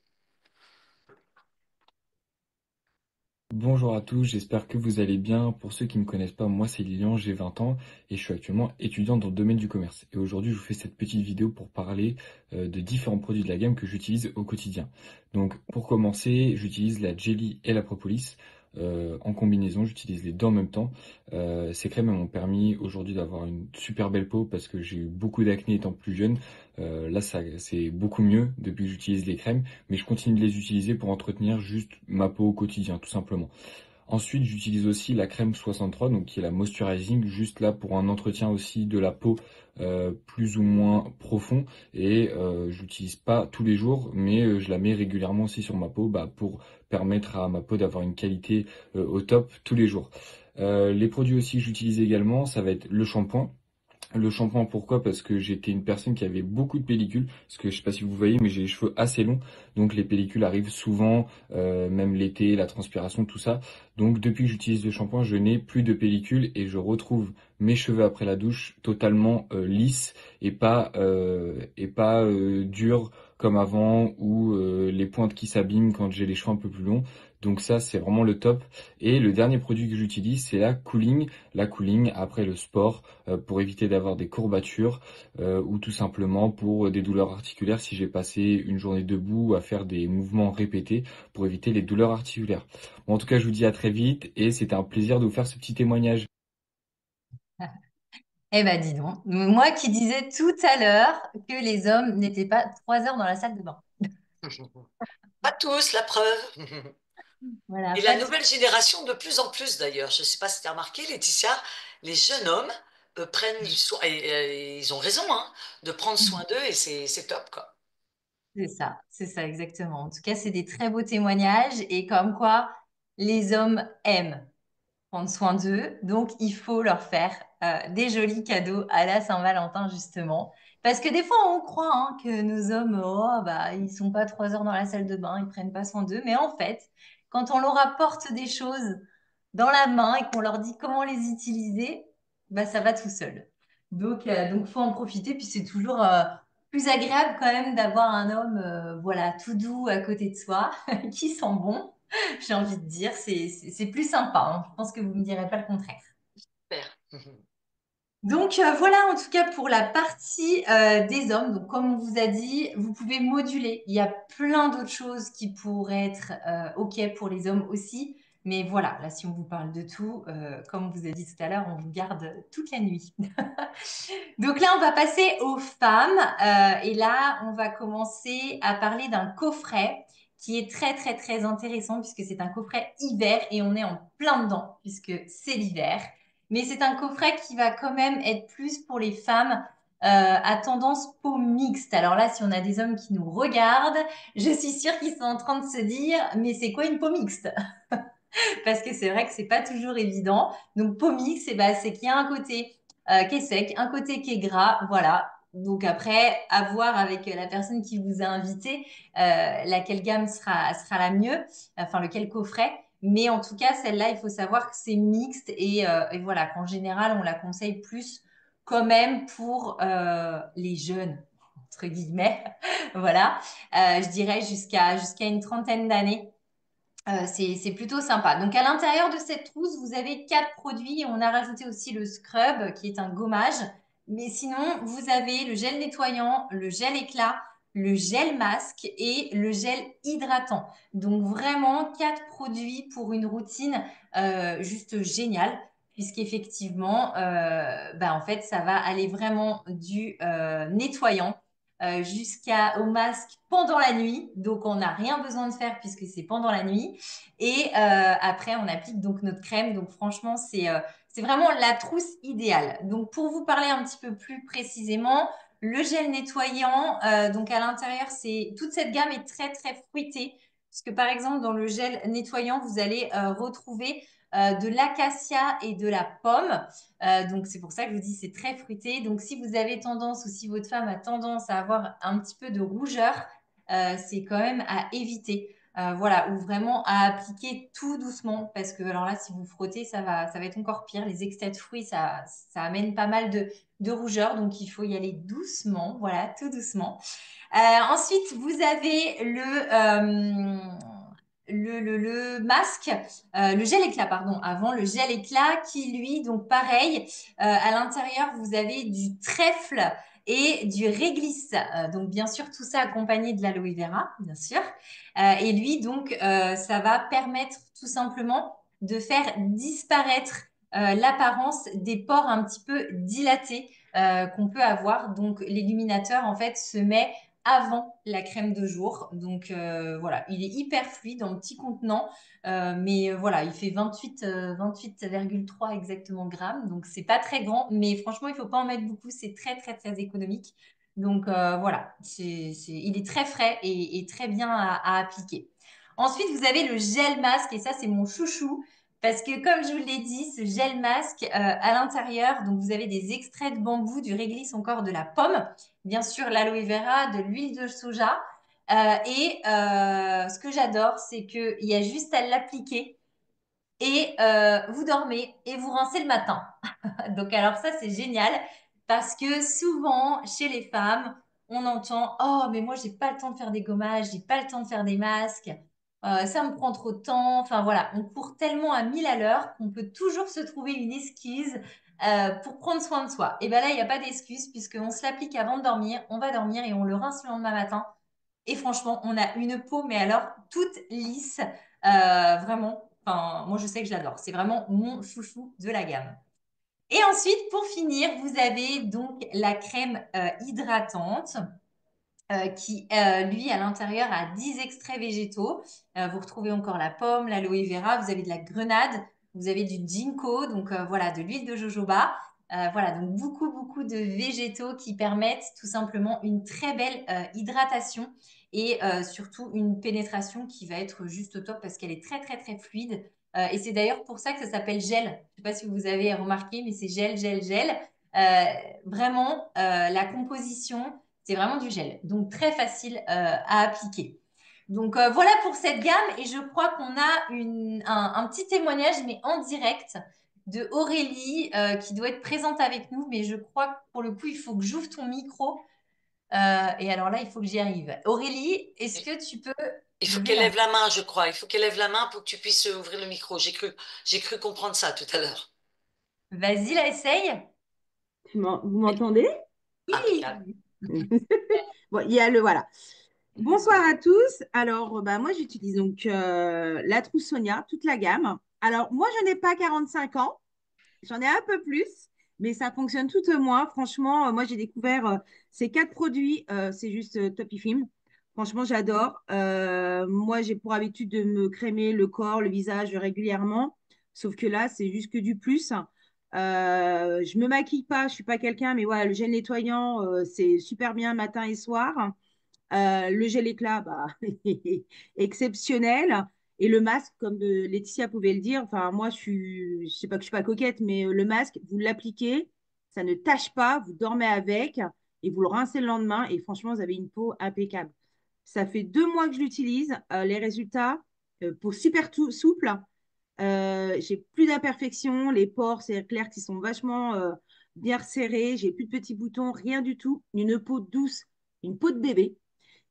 Bonjour à tous, j'espère que vous allez bien. Pour ceux qui ne me connaissent pas, moi c'est Lilian, j'ai 20 ans et je suis actuellement étudiant dans le domaine du commerce. Et aujourd'hui, je vous fais cette petite vidéo pour parler de différents produits de la gamme que j'utilise au quotidien. Donc pour commencer, j'utilise la Jelly et la Propolis. en combinaison, j'utilise les deux en même temps. Ces crèmes elles m'ont permis aujourd'hui d'avoir une super belle peau parce que j'ai eu beaucoup d'acné étant plus jeune. Là, c'est beaucoup mieux depuis que j'utilise les crèmes, mais je continue de les utiliser pour entretenir juste ma peau au quotidien, tout simplement. Ensuite, j'utilise aussi la crème 63, donc qui est la moisturizing, juste là pour un entretien aussi de la peau plus ou moins profond. Et je l'utilise pas tous les jours, mais je la mets régulièrement aussi sur ma peau pour permettre à ma peau d'avoir une qualité au top tous les jours. Les produits aussi que j'utilise également, ça va être le shampoing. Le shampoing, pourquoi? Parce que j'étais une personne qui avait beaucoup de pellicules, parce que je sais pas si vous voyez, mais j'ai les cheveux assez longs, donc les pellicules arrivent souvent, même l'été, la transpiration, tout ça. Donc depuis que j'utilise le shampoing, je n'ai plus de pellicules et je retrouve mes cheveux après la douche totalement lisses et pas durs comme avant ou les pointes qui s'abîment quand j'ai les cheveux un peu plus longs. Donc ça, c'est vraiment le top. Et le dernier produit que j'utilise, c'est la cooling. La cooling après le sport pour éviter d'avoir des courbatures ou tout simplement pour des douleurs articulaires si j'ai passé une journée debout à faire des mouvements répétés pour éviter les douleurs articulaires. Bon, en tout cas, je vous dis à très vite et c'était un plaisir de vous faire ce petit témoignage. Eh ben, dis donc, moi qui disais tout à l'heure que les hommes n'étaient pas 3 heures dans la salle de bain. Pas tous, la preuve. Voilà, Et la pas tout. nouvelle génération, de plus en plus d'ailleurs, je ne sais pas si tu as remarqué, Laetitia, les jeunes hommes prennent du soin, et ils ont raison, hein, de prendre soin d'eux et c'est top, quoi. C'est ça exactement. En tout cas, c'est des très beaux témoignages et comme quoi les hommes aiment prendre soin d'eux. Donc, il faut leur faire des jolis cadeaux à la Saint-Valentin, justement. Parce que des fois, on croit hein, que nos hommes, oh, bah, ils sont pas 3 heures dans la salle de bain, ils prennent pas soin d'eux. Mais en fait, quand on leur apporte des choses dans la main et qu'on leur dit comment les utiliser, bah, ça va tout seul. Donc, faut en profiter. Puis, c'est toujours plus agréable quand même d'avoir un homme, voilà, tout doux à côté de soi, qui sent bon. J'ai envie de dire, c'est plus sympa, hein. Je pense que vous ne me direz pas le contraire. Super. Donc voilà en tout cas pour la partie des hommes. Donc comme on vous a dit, vous pouvez moduler. Il y a plein d'autres choses qui pourraient être OK pour les hommes aussi. Mais voilà, là si on vous parle de tout, comme on vous a dit tout à l'heure, on vous garde toute la nuit. Donc là, on va passer aux femmes. Et là, on va commencer à parler d'un coffret qui est très, très, très intéressant puisque c'est un coffret hiver et on est en plein dedans puisque c'est l'hiver. Mais c'est un coffret qui va quand même être plus pour les femmes à tendance peau mixte. Alors là, si on a des hommes qui nous regardent, je suis sûre qu'ils sont en train de se dire, mais c'est quoi une peau mixte? Parce que c'est vrai que c'est pas toujours évident. Donc, peau mixte, c'est qu'il y a un côté qui est sec, un côté qui est gras, voilà. Donc après, à voir avec la personne qui vous a invité, laquelle gamme sera la mieux, enfin lequel coffret. Mais en tout cas, celle-là, il faut savoir que c'est mixte et voilà, qu'en général, on la conseille plus quand même pour les jeunes, entre guillemets. Voilà. Je dirais jusqu'à une trentaine d'années. C'est plutôt sympa. Donc, à l'intérieur de cette trousse, vous avez 4 produits et on a rajouté aussi le scrub qui est un gommage. Mais sinon, vous avez le gel nettoyant, le gel éclat, le gel masque et le gel hydratant. Donc, vraiment 4 produits pour une routine juste géniale. Puisqu'effectivement, en fait, ça va aller vraiment du nettoyant jusqu'au masque pendant la nuit. Donc, on n'a rien besoin de faire puisque c'est pendant la nuit. Et après, on applique donc notre crème. Donc, franchement, c'est vraiment la trousse idéale. Donc, pour vous parler un petit peu plus précisément, le gel nettoyant, donc à l'intérieur, toute cette gamme est très, très fruitée. Parce que par exemple, dans le gel nettoyant, vous allez retrouver de l'acacia et de la pomme. Donc, c'est pour ça que je vous dis c'est très fruité. Donc, si vous avez tendance ou si votre femme a tendance à avoir un petit peu de rougeur, c'est quand même à éviter. Voilà, ou vraiment à appliquer tout doucement parce que alors là, si vous frottez, ça va être encore pire. Les extraits de fruits, ça amène pas mal de rougeur, donc il faut y aller doucement, voilà, tout doucement. Ensuite, vous avez le masque, le gel éclat, pardon, avant le gel éclat qui, lui, donc pareil, à l'intérieur, vous avez du trèfle et du réglisse. Donc, bien sûr, tout ça accompagné de l'aloe vera, bien sûr. Et lui, donc, ça va permettre tout simplement de faire disparaître l'apparence des pores un petit peu dilatés qu'on peut avoir. Donc, l'illuminateur, en fait, se met avant la crème de jour. Donc, voilà, il est hyper fluide en petit contenant. Mais voilà, il fait 28,3 exactement grammes. Donc, c'est pas très grand. Mais franchement, il faut pas en mettre beaucoup. C'est très, très, très économique. Donc, voilà, il est très frais et très bien à appliquer. Ensuite, vous avez le gel masque. Et ça, c'est mon chouchou. Parce que, comme je vous l'ai dit, ce gel masque, à l'intérieur, donc vous avez des extraits de bambou, du réglisse encore de la pomme, bien sûr l'aloe vera, de l'huile de soja. Ce que j'adore, c'est qu'il y a juste à l'appliquer et vous dormez et vous rincez le matin. Donc alors ça, c'est génial parce que souvent, chez les femmes, on entend, oh, mais moi, j'ai pas le temps de faire des gommages, j'ai pas le temps de faire des masques, ça me prend trop de temps. Enfin voilà, on court tellement à 1000 à l'heure qu'on peut toujours se trouver une excuse pour prendre soin de soi. Et bien là, il n'y a pas d'excuse puisqu'on se l'applique avant de dormir, on va dormir et on le rince le lendemain matin. Et franchement, on a une peau, mais alors toute lisse, vraiment. Enfin, moi, je sais que je l'adore. C'est vraiment mon chouchou de la gamme. Et ensuite, pour finir, vous avez donc la crème hydratante qui, lui, à l'intérieur, a 10 extraits végétaux. Vous retrouvez encore la pomme, l'aloe vera, vous avez de la grenade, vous avez du ginkgo, donc voilà, de l'huile de jojoba. Voilà, donc beaucoup, beaucoup de végétaux qui permettent tout simplement une très belle hydratation et surtout une pénétration qui va être juste au top parce qu'elle est très, très, très fluide. Et c'est d'ailleurs pour ça que ça s'appelle gel. Je ne sais pas si vous avez remarqué, mais c'est gel, gel, gel. Euh, Vraiment, la composition c'est vraiment du gel, donc très facile à appliquer. Donc voilà pour cette gamme et je crois qu'on a un petit témoignage, mais en direct, de Aurélie qui doit être présente avec nous, mais je crois que pour le coup, il faut que j'ouvre ton micro. Et alors là, il faut que j'y arrive. Aurélie, est-ce que tu peux Il faut lever qu'elle la... lève la main, je crois. Il faut qu'elle lève la main pour que tu puisses ouvrir le micro. J'ai cru comprendre ça tout à l'heure. Vas-y, là, essaye. Vous m'entendez? Impeccable. Oui. Bon, il y a le voilà. Bonsoir à tous. Alors, bah, moi, j'utilise donc la trousse Sonia, toute la gamme. Alors, moi, je n'ai pas 45 ans, j'en ai un peu plus, mais ça fonctionne tout au moins. Franchement, moi, j'ai découvert ces quatre produits, c'est juste topifime. Franchement, j'adore. Moi, j'ai pour habitude de me crémer le corps, le visage régulièrement, sauf que là, c'est juste que du plus. Je me maquille pas, je suis pas quelqu'un, mais voilà, le gel nettoyant, c'est super bien matin et soir. Le gel éclat, bah, exceptionnel. Et le masque, comme Laetitia pouvait le dire, enfin, moi, je sais pas que je suis pas coquette, mais le masque, vous l'appliquez, ça ne tâche pas, vous dormez avec et vous le rincez le lendemain. Et franchement, vous avez une peau impeccable. Ça fait 2 mois que je l'utilise. Les résultats, peau super souple. J'ai plus d'imperfections. Les pores, c'est clair qu'ils sont vachement bien resserrés. J'ai plus de petits boutons, rien du tout. Une peau douce, une peau de bébé.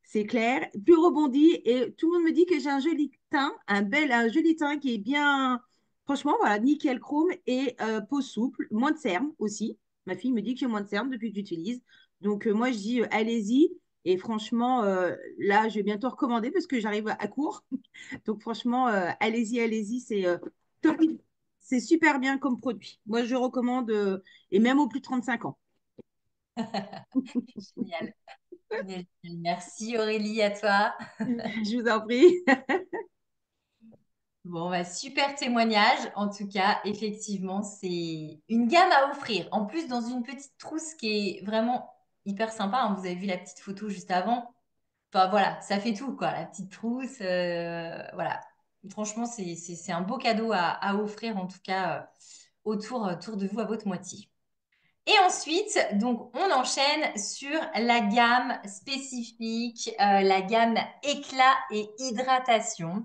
C'est clair, plus rebondi et tout le monde me dit que j'ai un joli teint, un joli teint qui est bien, franchement, voilà, nickel chrome et peau souple, moins de cernes aussi. Ma fille me dit que j'ai moins de cernes depuis que j'utilise. Donc moi je dis allez-y et franchement là je vais bientôt recommander parce que j'arrive à court. Donc franchement allez-y, allez-y, c'est top. C'est super bien comme produit. Moi je recommande et même aux plus de 35 ans. Génial. Génial. Merci Aurélie, à toi. Je vous en prie. Bon, bah, super témoignage. En tout cas, effectivement, c'est une gamme à offrir. En plus, dans une petite trousse qui est vraiment hyper sympa, hein. Vous avez vu la petite photo juste avant. Enfin, voilà, ça fait tout, quoi. La petite trousse, voilà. Franchement, c'est un beau cadeau à offrir, en tout cas, autour de vous, à votre moitié. Et ensuite, donc, on enchaîne sur la gamme spécifique, la gamme éclat et hydratation.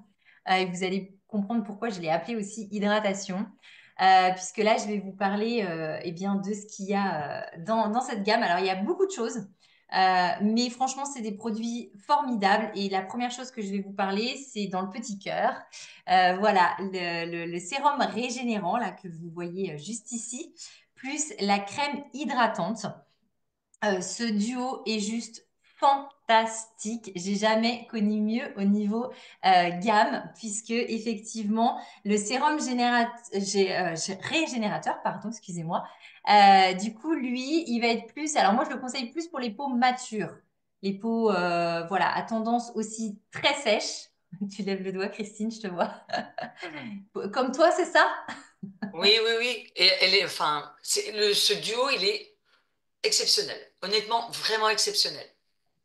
Et vous allez comprendre pourquoi je l'ai appelée aussi hydratation, puisque là, je vais vous parler eh bien, de ce qu'il y a dans cette gamme. Alors, il y a beaucoup de choses, mais franchement, c'est des produits formidables. Et la première chose que je vais vous parler, c'est dans le petit cœur. Voilà, le sérum régénérant, là, que vous voyez juste ici plus la crème hydratante. Ce duo est juste fantastique. J'ai jamais connu mieux au niveau gamme, puisque effectivement, le sérum régénérateur, pardon, excusez-moi, du coup, lui, il va être plus. Alors moi, je le conseille plus pour les peaux matures, les peaux, voilà, à tendance aussi très sèche. Tu lèves le doigt, Christine, je te vois. Comme toi, c'est ça? Oui, oui, oui. Et elle est, enfin, ce duo, il est exceptionnel. Honnêtement, vraiment exceptionnel.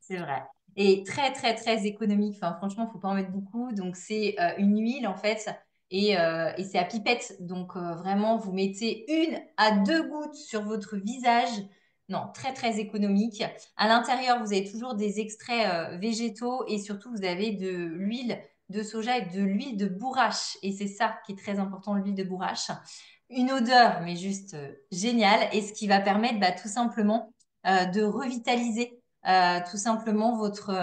C'est vrai. Et très, très, très économique. Enfin, franchement, il ne faut pas en mettre beaucoup. Donc, c'est une huile, en fait, et c'est à pipette. Donc, vraiment, vous mettez 1 à 2 gouttes sur votre visage. Non, très, très économique. À l'intérieur, vous avez toujours des extraits végétaux et surtout, vous avez de l'huile de soja et de l'huile de bourrache. Et c'est ça qui est très important, l'huile de bourrache. Une odeur, mais juste géniale. Et ce qui va permettre tout simplement de revitaliser tout simplement votre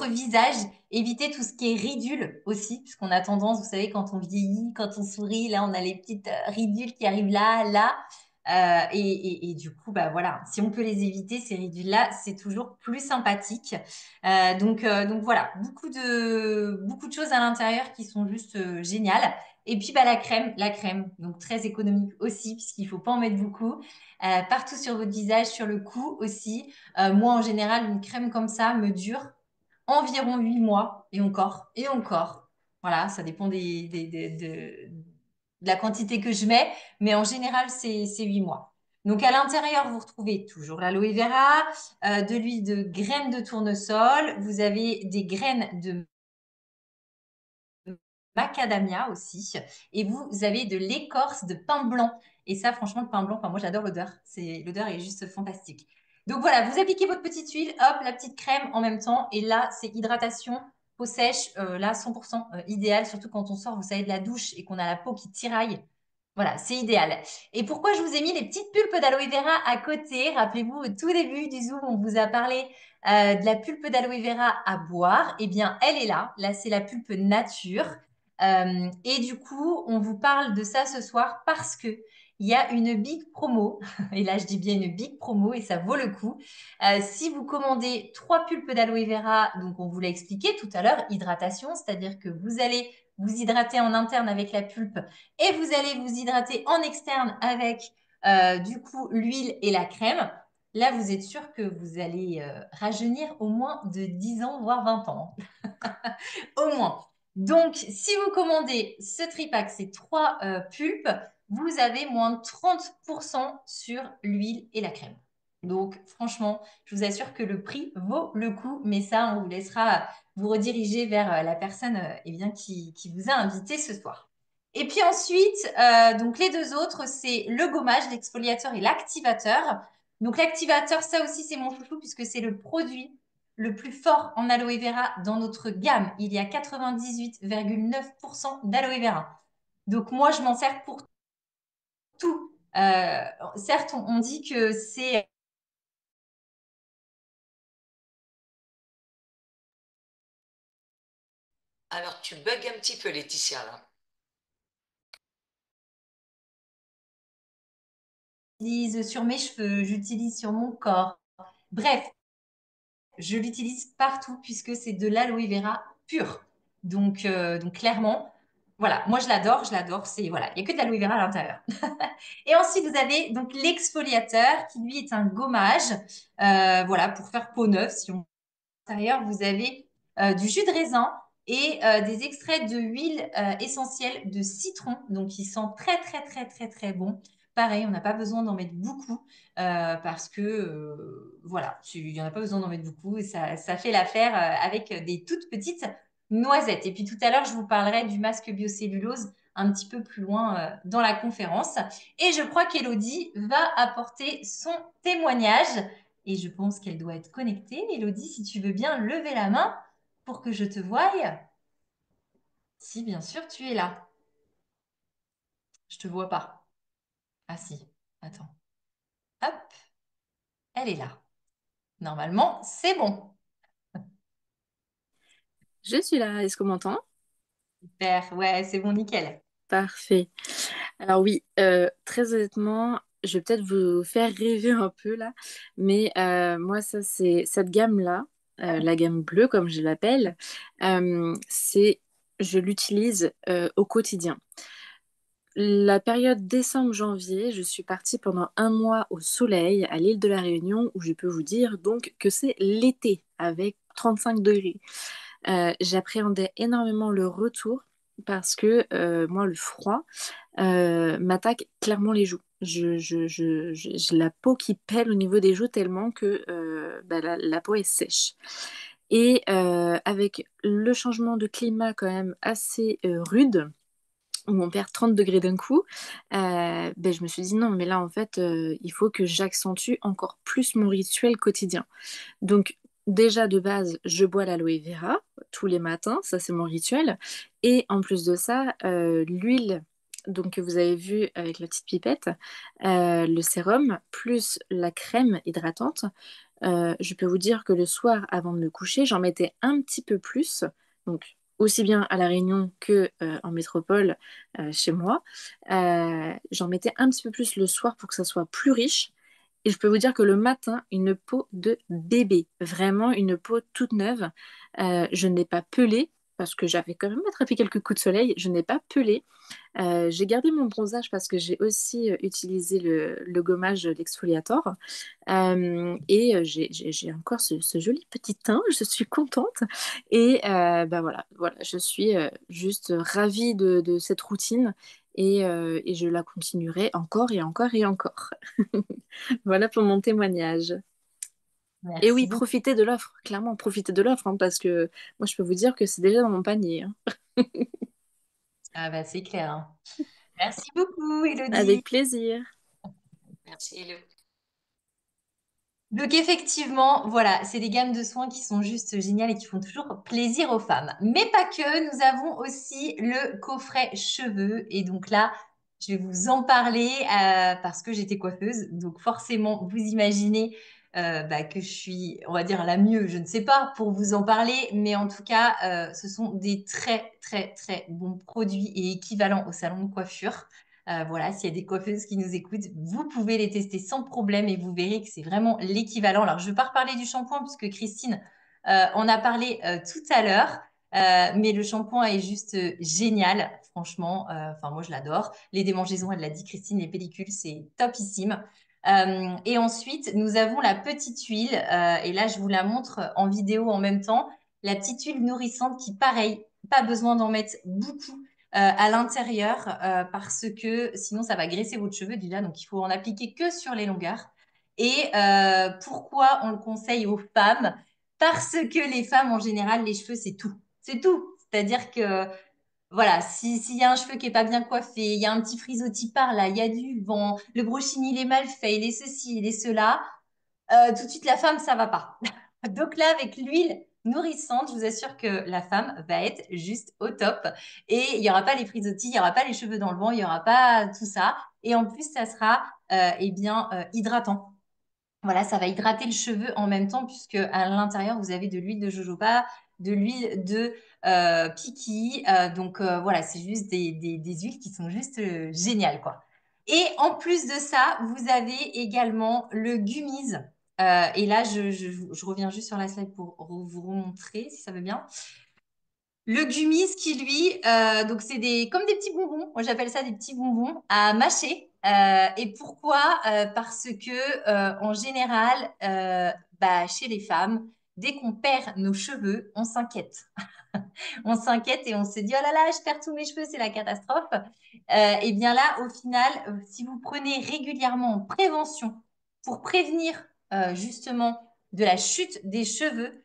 visage. Évitez tout ce qui est ridules aussi, puisqu'on a tendance, vous savez, quand on vieillit, quand on sourit, là, on a les petites ridules qui arrivent là, là. Et du coup, voilà, si on peut les éviter, ces ridules-là, c'est toujours plus sympathique. Donc voilà, beaucoup de choses à l'intérieur qui sont juste géniales. Et puis la crème, donc très économique aussi, puisqu'il faut pas en mettre beaucoup. Partout sur votre visage, sur le cou aussi. Moi, en général, une crème comme ça me dure environ 8 mois et encore, et encore. Voilà, ça dépend de la quantité que je mets, mais en général, c'est 8 mois. Donc, à l'intérieur, vous retrouvez toujours l'aloe vera, de l'huile de graines de tournesol, vous avez des graines de macadamia aussi, et vous avez de l'écorce de pain blanc. Et ça, franchement, le pain blanc, enfin, moi, j'adore l'odeur. L'odeur est juste fantastique. Donc voilà, vous appliquez votre petite huile, hop, la petite crème en même temps. Et là, c'est hydratation, peau sèche, là, 100% idéal, surtout quand on sort, vous savez, de la douche et qu'on a la peau qui tiraille. Voilà, c'est idéal. Et pourquoi je vous ai mis les petites pulpes d'aloe vera à côté? Rappelez-vous, au tout début du Zoom, on vous a parlé de la pulpe d'aloe vera à boire. Eh bien, elle est là. Là, c'est la pulpe nature. Et du coup, on vous parle de ça ce soir parce que il y a une big promo. Et là, je dis bien une big promo et ça vaut le coup. Si vous commandez 3 pulpes d'aloe vera, donc on vous l'a expliqué tout à l'heure, hydratation, c'est-à-dire que vous allez vous hydrater en interne avec la pulpe et vous allez vous hydrater en externe avec du coup l'huile et la crème. Là, vous êtes sûr que vous allez rajeunir au moins de 10 ans, voire 20 ans. Au moins. Donc, si vous commandez ce tripack, ces 3 pulpes, vous avez moins de 30% sur l'huile et la crème. Donc, franchement, je vous assure que le prix vaut le coup, mais ça, on vous laissera vous rediriger vers la personne eh bien, qui vous a invité ce soir. Et puis ensuite, donc les deux autres, c'est le gommage, l'exfoliateur et l'activateur. Donc l'activateur, ça aussi, c'est mon chouchou puisque c'est le produit le plus fort en aloe vera dans notre gamme. Il y a 98,9% d'aloe vera. Donc moi, je m'en sers pour tout. Certes, on dit que c'est Alors, tu bugs un petit peu, Laetitia, là. j'utilise sur mes cheveux, j'utilise sur mon corps. Bref, je l'utilise partout puisque c'est de l'aloe vera pur. Donc clairement, voilà, moi je l'adore. C'est voilà, il n'y a que de l'aloe vera à l'intérieur. Et ensuite, vous avez donc l'exfoliateur qui lui est un gommage, voilà, pour faire peau neuve. Si on à l'intérieur, vous avez du jus de raisin et des extraits de huile essentielle de citron, donc ils sont très très très très très bons. Pareil, on n'a pas besoin d'en mettre beaucoup parce que voilà, il n'y en a pas besoin d'en mettre beaucoup et ça fait l'affaire avec des toutes petites noisettes. Et puis tout à l'heure, je vous parlerai du masque biocellulose un petit peu plus loin dans la conférence. Et je crois qu'Elodie va apporter son témoignage. Et je pense qu'elle doit être connectée. Elodie, si tu veux bien lever la main pour que je te voie. Si, bien sûr, tu es là. Je te vois pas. Ah si, attends. Hop, elle est là. Normalement, c'est bon. Je suis là, est-ce qu'on m'entend? Super, ouais, c'est bon, nickel. Parfait. Alors oui, très honnêtement, je vais peut-être vous faire rêver un peu là, mais moi, ça, c'est cette gamme-là, la gamme bleue, comme je l'appelle, je l'utilise au quotidien. La période décembre-janvier, je suis partie pendant un mois au soleil à l'île de la Réunion, où je peux vous dire donc que c'est l'été avec 35 degrés. J'appréhendais énormément le retour parce que moi, le froid m'attaque clairement les joues. J'ai la peau qui pèle au niveau des joues tellement que bah, la peau est sèche. Et avec le changement de climat quand même assez rude, où on perd 30 degrés d'un coup, ben, je me suis dit non, mais là en fait, il faut que j'accentue encore plus mon rituel quotidien. Donc déjà de base, je bois l'aloe vera tous les matins, ça c'est mon rituel. Et en plus de ça, l'huile donc, que vous avez vu avec la petite pipette, le sérum, plus la crème hydratante, je peux vous dire que le soir, avant de me coucher, j'en mettais un petit peu plus, donc aussi bien à La Réunion que en métropole chez moi. J'en mettais un petit peu plus le soir pour que ça soit plus riche. Et je peux vous dire que le matin, une peau de bébé, vraiment une peau toute neuve. Je n'ai pas pelé parce que j'avais quand même attrapé quelques coups de soleil. Je n'ai pas pelé. J'ai gardé mon bronzage parce que j'ai aussi utilisé le gommage, l'exfoliator. Et j'ai encore ce joli petit teint, je suis contente. Et bah voilà, je suis juste ravie de cette routine et je la continuerai encore et encore et encore. Voilà pour mon témoignage. Et Merci oui, beaucoup. profitez de l'offre, clairement, profitez de l'offre, hein, parce que moi, je peux vous dire que c'est déjà dans mon panier, hein. Ah bah c'est clair, hein. Merci beaucoup, Elodie. Avec plaisir. Merci, Hello. Donc effectivement, voilà, c'est des gammes de soins qui sont juste géniales et qui font toujours plaisir aux femmes. Mais pas que, nous avons aussi le coffret cheveux. Et donc là, je vais vous en parler parce que j'étais coiffeuse. Donc forcément, vous imaginez bah, que je suis, on va dire, la mieux, je ne sais pas, pour vous en parler. Mais en tout cas, ce sont des très, très, très bons produits et équivalents au salon de coiffure. Voilà, s'il y a des coiffeuses qui nous écoutent, vous pouvez les tester sans problème et vous verrez que c'est vraiment l'équivalent. Alors, je ne vais pas reparler du shampoing puisque Christine en a parlé tout à l'heure, mais le shampoing est juste génial, franchement. Enfin, moi, je l'adore. Les démangeaisons, elle l'a dit, Christine, les pellicules, c'est topissime. Et ensuite, nous avons la petite huile, et là, je vous la montre en vidéo en même temps. La petite huile nourrissante qui, pareil, pas besoin d'en mettre beaucoup à l'intérieur parce que sinon ça va graisser votre cheveu déjà, donc il faut en appliquer que sur les longueurs. Et pourquoi on le conseille aux femmes? Parce que les femmes en général, les cheveux c'est tout. C'est tout. C'est-à-dire que voilà, s'il y a un cheveu qui est pas bien coiffé, il y a un petit frisottis par là, il y a du vent, le brushing il est mal fait, il est ceci, il est cela, tout de suite la femme ça va pas. Donc là, avec l'huile nourrissante, je vous assure que la femme va être juste au top. Et il n'y aura pas les frisottis, il n'y aura pas les cheveux dans le vent, il n'y aura pas tout ça. Et en plus, ça sera eh bien, hydratant. Voilà, ça va hydrater le cheveu en même temps, puisque à l'intérieur, vous avez de l'huile de jojoba, de l'huile de piki. Donc voilà, c'est juste des huiles qui sont juste géniales, quoi. Et en plus de ça, vous avez également le gummise. Et là, je reviens juste sur la slide pour vous remontrer, si ça veut bien. Le gummies qui, lui, donc c'est comme des petits bonbons. Moi, j'appelle ça des petits bonbons à mâcher. Et pourquoi? Parce que, en général, bah, chez les femmes, dès qu'on perd nos cheveux, on s'inquiète. On s'inquiète et on se dit, oh là là, je perds tous mes cheveux, c'est la catastrophe. Et bien là, au final, si vous prenez régulièrement en prévention pour prévenir justement de la chute des cheveux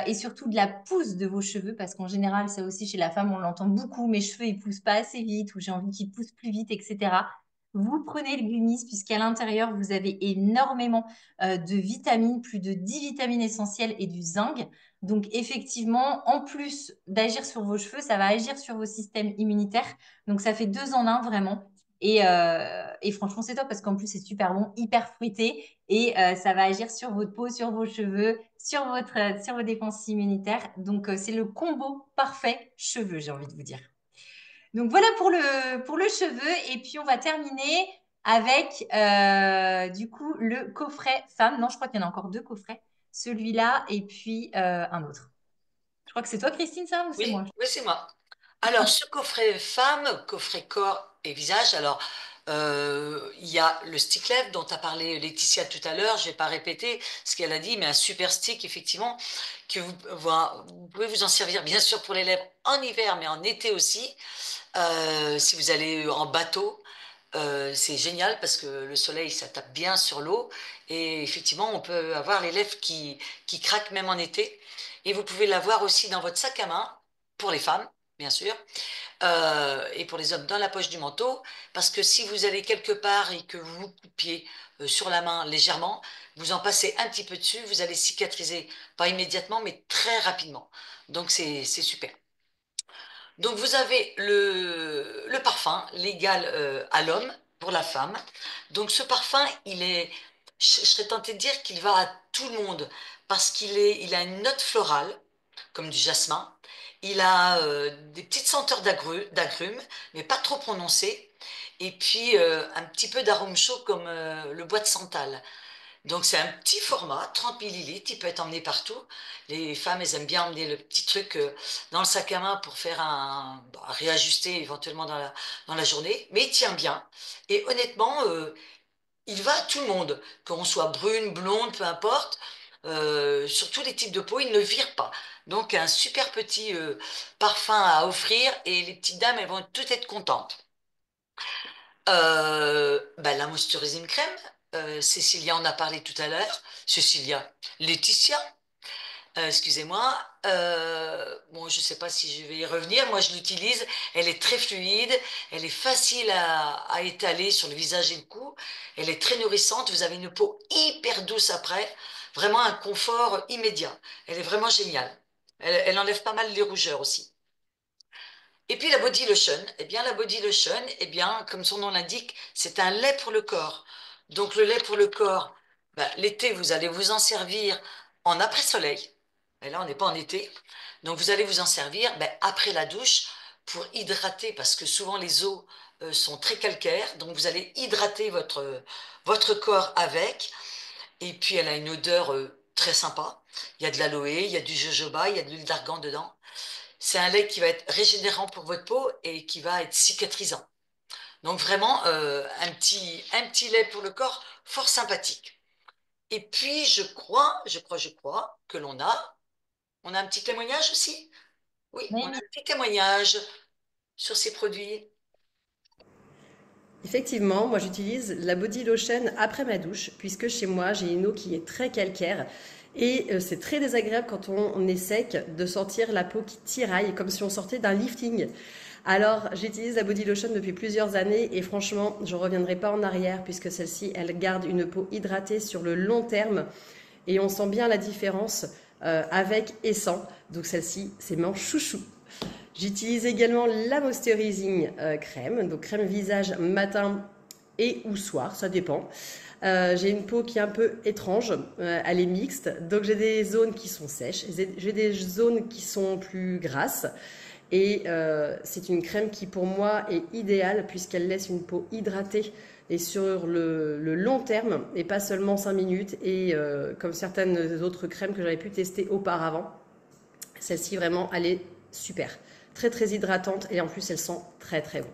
et surtout de la pousse de vos cheveux, parce qu'en général, ça aussi chez la femme, on l'entend beaucoup, mes cheveux, ils poussent pas assez vite ou j'ai envie qu'ils poussent plus vite, etc. Vous prenez le gummies puisqu'à l'intérieur, vous avez énormément de vitamines, plus de 10 vitamines essentielles et du zinc. Donc effectivement, en plus d'agir sur vos cheveux, ça va agir sur vos systèmes immunitaires. Donc ça fait deux en un vraiment. Et franchement, c'est top parce qu'en plus, c'est super bon, hyper fruité. Et ça va agir sur votre peau, sur vos cheveux, sur vos défenses immunitaires. Donc c'est le combo parfait cheveux, j'ai envie de vous dire. Donc voilà pour le cheveu. Et puis on va terminer avec du coup le coffret femme. Non, je crois qu'il y en a encore deux coffrets. Celui-là et puis un autre. Je crois que c'est toi, Christine, ça, ou c'est moi? Oui, oui, c'est moi. Alors, ce coffret femme, coffret corps et visage, alors, il y a le stick lèvres dont a parlé Laetitia tout à l'heure, je vais pas répéter ce qu'elle a dit, mais un super stick, effectivement, que vous pouvez vous en servir, bien sûr, pour les lèvres en hiver, mais en été aussi. Si vous allez en bateau, c'est génial parce que le soleil, ça tape bien sur l'eau et effectivement, on peut avoir les lèvres qui craquent même en été. Et vous pouvez l'avoir aussi dans votre sac à main, pour les femmes, bien sûr, et pour les hommes dans la poche du manteau, parce que si vous allez quelque part et que vous vous coupiez sur la main légèrement, vous en passez un petit peu dessus, vous allez cicatriser, pas immédiatement, mais très rapidement. Donc c'est super. Donc vous avez le parfum légal à l'homme pour la femme. Donc ce parfum, je serais tentée de dire qu'il va à tout le monde parce il a une note florale comme du jasmin. Il a des petites senteurs d'agrumes, mais pas trop prononcées. Et puis un petit peu d'arôme chaud comme le bois de santal. Donc c'est un petit format, 30 millilitres, il peut être emmené partout. Les femmes, elles aiment bien emmener le petit truc dans le sac à main pour faire réajuster éventuellement dans la journée, mais il tient bien. Et honnêtement, il va à tout le monde, qu'on soit brune, blonde, peu importe. Sur tous les types de peau, il ne vire pas. Donc un super petit parfum à offrir et les petites dames, elles vont toutes être contentes. La moisturising crème, Cécilia en a parlé tout à l'heure. Laetitia, excusez-moi. Bon, je ne sais pas si je vais y revenir. Moi, je l'utilise. Elle est très fluide. Elle est facile à étaler sur le visage et le cou. Elle est très nourrissante. Vous avez une peau hyper douce après. Vraiment un confort immédiat. Elle est vraiment géniale. Elle enlève pas mal les rougeurs aussi. Et puis la body lotion, eh bien la body lotion, eh bien comme son nom l'indique, c'est un lait pour le corps. Donc le lait pour le corps, l'été vous allez vous en servir en après-soleil. Et là on n'est pas en été, donc vous allez vous en servir après la douche pour hydrater parce que souvent les eaux sont très calcaires, donc vous allez hydrater votre corps avec. Et puis elle a une odeur très sympa. Il y a de l'aloe, il y a du jojoba, il y a de l'huile d'argan dedans. C'est un lait qui va être régénérant pour votre peau et qui va être cicatrisant. Donc vraiment un petit lait pour le corps fort sympathique. Et puis je crois que on a un petit témoignage aussi. Oui, on a Noémie. un petit témoignage sur ces produits. Effectivement, moi j'utilise la body lotion après ma douche, puisque chez moi j'ai une eau qui est très calcaire. Et c'est très désagréable quand on est sec de sentir la peau qui tiraille, comme si on sortait d'un lifting. Alors j'utilise la body lotion depuis plusieurs années et franchement je ne reviendrai pas en arrière puisque celle-ci elle garde une peau hydratée sur le long terme et on sent bien la différence avec et sans. Donc celle-ci c'est mon chouchou. J'utilise également la moisturising crème, donc crème visage matin et ou soir, ça dépend. J'ai une peau qui est un peu étrange, elle est mixte, donc j'ai des zones qui sont sèches, j'ai des zones qui sont plus grasses. Et c'est une crème qui pour moi est idéale puisqu'elle laisse une peau hydratée et sur le long terme et pas seulement 5 minutes et comme certaines autres crèmes que j'avais pu tester auparavant. Celle-ci vraiment elle est super, très très hydratante et en plus elle sent très très bon.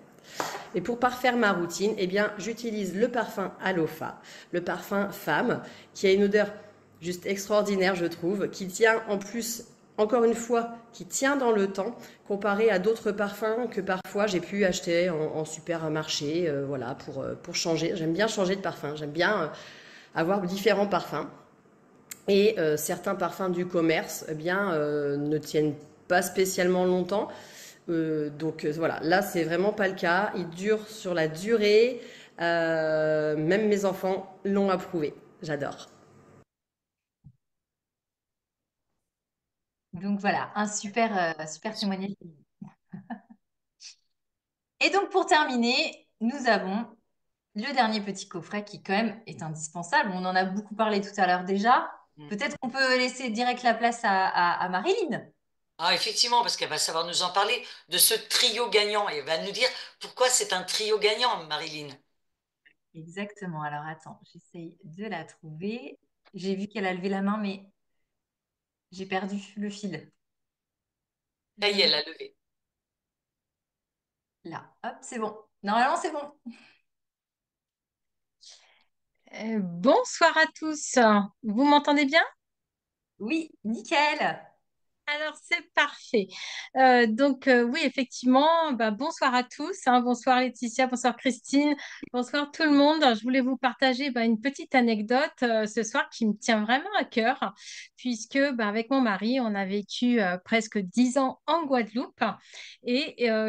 Et pour parfaire ma routine, eh bien, j'utilise le parfum Alofa, le parfum femme, qui a une odeur juste extraordinaire, je trouve, qui tient en plus, encore une fois, qui tient dans le temps, comparé à d'autres parfums que parfois j'ai pu acheter en supermarché, voilà, pour changer. J'aime bien changer de parfum, j'aime bien avoir différents parfums. Et certains parfums du commerce, eh bien, ne tiennent pas spécialement longtemps. Donc voilà, là c'est vraiment pas le cas. Il dure sur la durée. Même mes enfants l'ont approuvé. J'adore. Donc voilà, un super témoignage. Et donc pour terminer, nous avons le dernier petit coffret qui quand même est indispensable. On en a beaucoup parlé tout à l'heure déjà. Peut-être qu'on peut laisser direct la place à Marilyn. Ah, effectivement, parce qu'elle va savoir nous en parler de ce trio gagnant et elle va nous dire pourquoi c'est un trio gagnant, Marilyn. Exactement. Alors attends, j'essaye de la trouver. J'ai vu qu'elle a levé la main, mais j'ai perdu le fil. Ça y est, Je- elle a levé. Là, hop, c'est bon. Normalement, c'est bon. Bonsoir à tous. Vous m'entendez bien? Oui, nickel. Alors, c'est parfait. Oui, effectivement, bah, bonsoir à tous, hein. Bonsoir Laetitia, bonsoir Christine, bonsoir tout le monde. Je voulais vous partager bah, une petite anecdote ce soir qui me tient vraiment à cœur, puisque bah, avec mon mari, on a vécu presque 10 ans en Guadeloupe.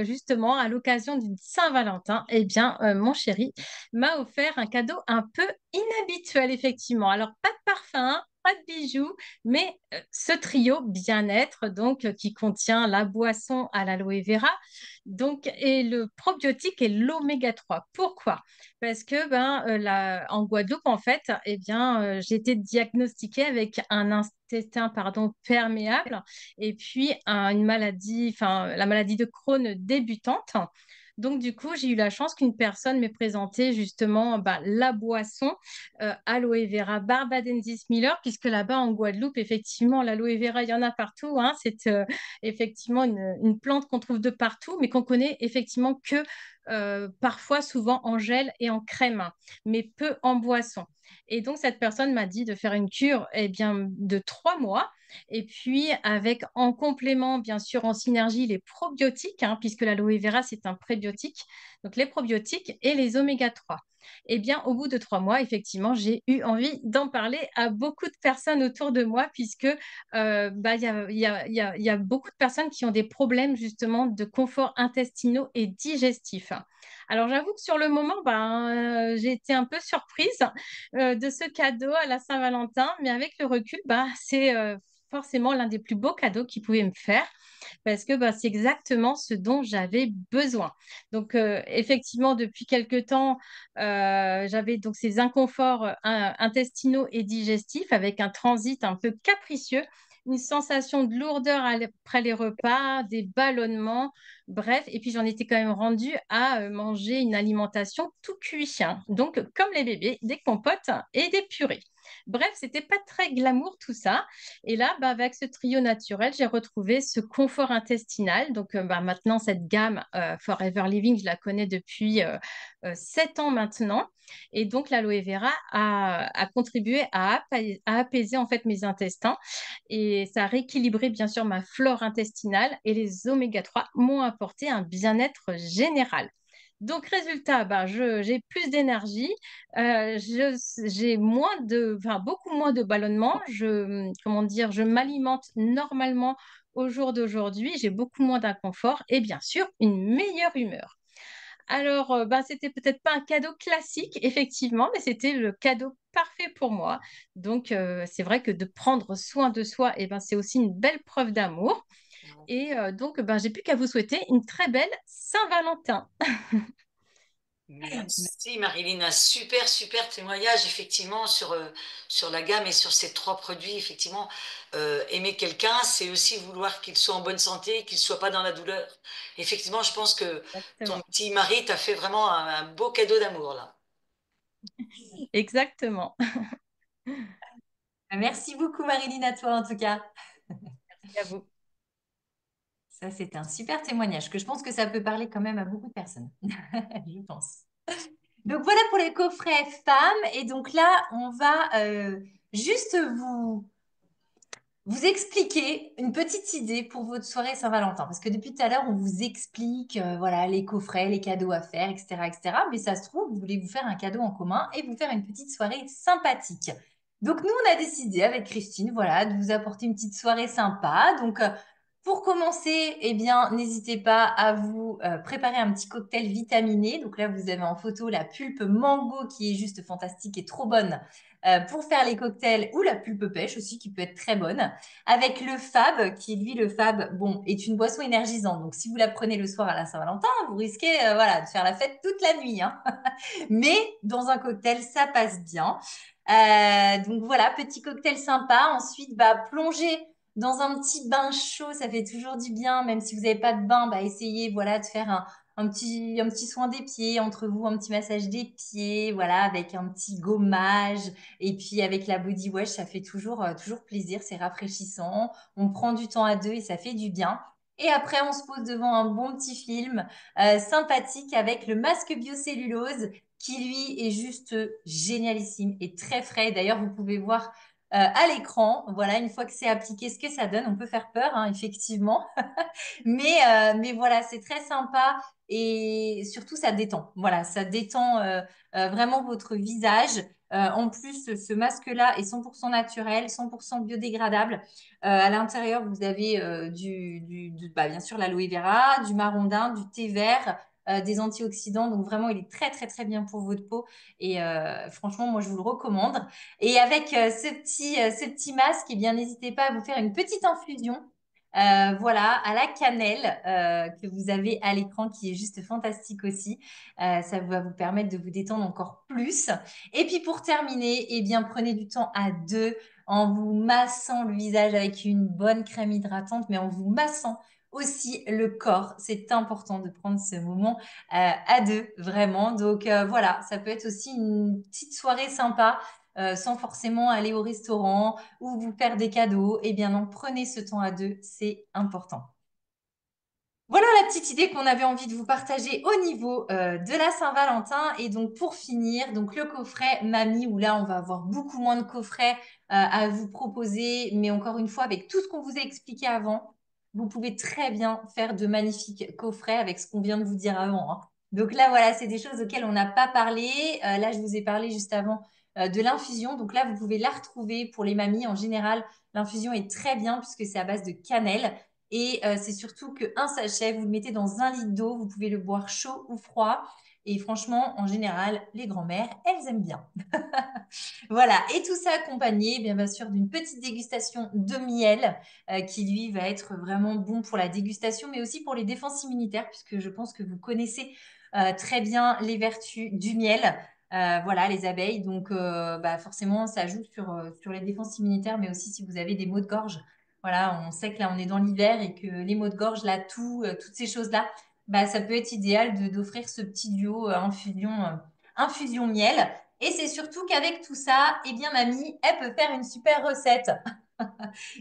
Justement, à l'occasion d'une Saint-Valentin, eh bien, mon chéri m'a offert un cadeau un peu inhabituel, effectivement. Alors, pas de parfum, pas de bijoux, mais ce trio bien-être, qui contient la boisson à l'aloe vera, et le probiotique et l'oméga 3. Pourquoi? Parce que en Guadeloupe, en fait, j'ai été diagnostiquée avec un intestin perméable et puis une maladie, enfin la maladie de Crohn débutante. Donc, du coup, j'ai eu la chance qu'une personne m'ait présenté justement bah, la boisson aloe vera barbadensis Miller, puisque là-bas en Guadeloupe, effectivement, l'aloe vera, il y en a partout, hein. C'est effectivement une plante qu'on trouve de partout, mais qu'on connaît effectivement que parfois, souvent en gel et en crème, mais peu en boisson. Et donc, cette personne m'a dit de faire une cure de 3 mois. Et puis, avec en complément, bien sûr, en synergie, les probiotiques, hein, puisque l'aloe vera, c'est un prébiotique. Donc, les probiotiques et les oméga 3. Eh bien, au bout de 3 mois, effectivement, j'ai eu envie d'en parler à beaucoup de personnes autour de moi, puisque il y a beaucoup de personnes qui ont des problèmes justement de confort intestinaux et digestif. Alors, j'avoue que sur le moment, j'ai été un peu surprise de ce cadeau à la Saint-Valentin, mais avec le recul, c'est forcément l'un des plus beaux cadeaux qu'il pouvait me faire parce que c'est exactement ce dont j'avais besoin. Donc, effectivement, depuis quelque temps, j'avais donc ces inconforts intestinaux et digestifs avec un transit un peu capricieux, une sensation de lourdeur après les repas, des ballonnements, bref. Et puis, j'en étais quand même rendue à manger une alimentation tout cuit, hein. Donc, comme les bébés, des compotes et des purées. Bref, c'était pas très glamour tout ça. Et là, avec ce trio naturel, j'ai retrouvé ce confort intestinal. Donc maintenant, cette gamme Forever Living, je la connais depuis 7 ans maintenant. Et donc, l'aloe vera a contribué à apaiser en fait mes intestins. Et ça a rééquilibré bien sûr ma flore intestinale. Et les oméga 3 m'ont apporté un bien-être général. Donc, résultat, j'ai plus d'énergie, j'ai beaucoup moins de ballonnements. Comment dire, je m'alimente normalement au jour d'aujourd'hui. J'ai beaucoup moins d'inconfort et bien sûr une meilleure humeur. Alors, c'était peut-être pas un cadeau classique, effectivement, mais c'était le cadeau parfait pour moi. Donc, c'est vrai que de prendre soin de soi, c'est aussi une belle preuve d'amour. J'ai plus qu'à vous souhaiter une très belle Saint-Valentin. Merci Marilyn, un super super témoignage effectivement sur la gamme et sur ces trois produits. Effectivement, aimer quelqu'un, c'est aussi vouloir qu'il soit en bonne santé, qu'il soit pas dans la douleur. Effectivement, je pense que ton Exactement. petit mari t'a fait vraiment un beau cadeau d'amour là. Exactement. Merci beaucoup, Marilyn, à toi en tout cas. Merci à vous. Ça, c'est un super témoignage que je pense que ça peut parler quand même à beaucoup de personnes. Je pense. Donc voilà pour les coffrets femmes. Et donc là, on va juste vous expliquer une petite idée pour votre soirée Saint-Valentin. Parce que depuis tout à l'heure, on vous explique voilà, les coffrets, les cadeaux à faire, etc., etc. Mais ça se trouve, vous voulez vous faire un cadeau en commun et vous faire une petite soirée sympathique. Donc nous, on a décidé avec Christine, voilà, de vous apporter une petite soirée sympa. Donc pour commencer, eh bien, n'hésitez pas à vous préparer un petit cocktail vitaminé. Donc là, vous avez en photo la pulpe mango qui est juste fantastique et trop bonne pour faire les cocktails ou la pulpe pêche aussi qui peut être très bonne. Avec le Fab, qui lui, le Fab, bon, est une boisson énergisante. Donc si vous la prenez le soir à la Saint-Valentin, vous risquez voilà, de faire la fête toute la nuit, hein. Mais dans un cocktail, ça passe bien. Donc voilà, petit cocktail sympa. Ensuite, plonger dans un petit bain chaud, ça fait toujours du bien. Même si vous n'avez pas de bain, essayez voilà, de faire un petit soin des pieds entre vous, un petit massage des pieds, voilà, avec un petit gommage. Et puis avec la body wash, ça fait toujours plaisir, c'est rafraîchissant. On prend du temps à deux et ça fait du bien. Et après, on se pose devant un bon petit film sympathique avec le masque biocellulose qui lui est juste génialissime et très frais. D'ailleurs, vous pouvez voir à l'écran, voilà, une fois que c'est appliqué, ce que ça donne. On peut faire peur, hein, effectivement, mais voilà, c'est très sympa et surtout ça détend. Voilà, ça détend vraiment votre visage. En plus, ce masque-là est 100% naturel, 100% biodégradable. À l'intérieur, vous avez bien sûr l'aloe vera, du marron d'Inde, du thé vert, des antioxydants. Donc vraiment, il est très très très bien pour votre peau. Et franchement, moi, je vous le recommande. Et avec ce petit masque, eh bien, n'hésitez pas à vous faire une petite infusion. Voilà, à la cannelle que vous avez à l'écran, qui est juste fantastique aussi. Ça va vous permettre de vous détendre encore plus. Et puis pour terminer, eh bien, prenez du temps à deux en vous massant le visage avec une bonne crème hydratante, mais en vous massant aussi le corps. C'est important de prendre ce moment à deux, vraiment. Donc voilà, ça peut être aussi une petite soirée sympa. Sans forcément aller au restaurant ou vous faire des cadeaux. Eh bien non, prenez ce temps à deux, c'est important. Voilà la petite idée qu'on avait envie de vous partager au niveau de la Saint-Valentin. Et donc pour finir, donc le coffret Mamie, où là on va avoir beaucoup moins de coffrets à vous proposer, mais encore une fois, avec tout ce qu'on vous a expliqué avant, vous pouvez très bien faire de magnifiques coffrets avec ce qu'on vient de vous dire avant, hein. Donc là, voilà, c'est des choses auxquelles on n'a pas parlé. Là, je vous ai parlé juste avant de l'infusion. Donc là, vous pouvez la retrouver pour les mamies. En général, l'infusion est très bien puisque c'est à base de cannelle. Et c'est surtout qu'un sachet, vous le mettez dans un litre d'eau, vous pouvez le boire chaud ou froid. Et franchement, en général, les grand-mères, elles aiment bien. Voilà, et tout ça accompagné, bien sûr, d'une petite dégustation de miel qui, lui, va être vraiment bon pour la dégustation, mais aussi pour les défenses immunitaires, puisque je pense que vous connaissez très bien les vertus du miel. Voilà, les abeilles. Donc, forcément, ça joue sur les défenses immunitaires, mais aussi si vous avez des maux de gorge. Voilà, on sait que là, on est dans l'hiver et que les maux de gorge, là, toutes ces choses-là, ça peut être idéal d'offrir ce petit duo infusion miel. Et c'est surtout qu'avec tout ça, eh bien, mamie, elle peut faire une super recette.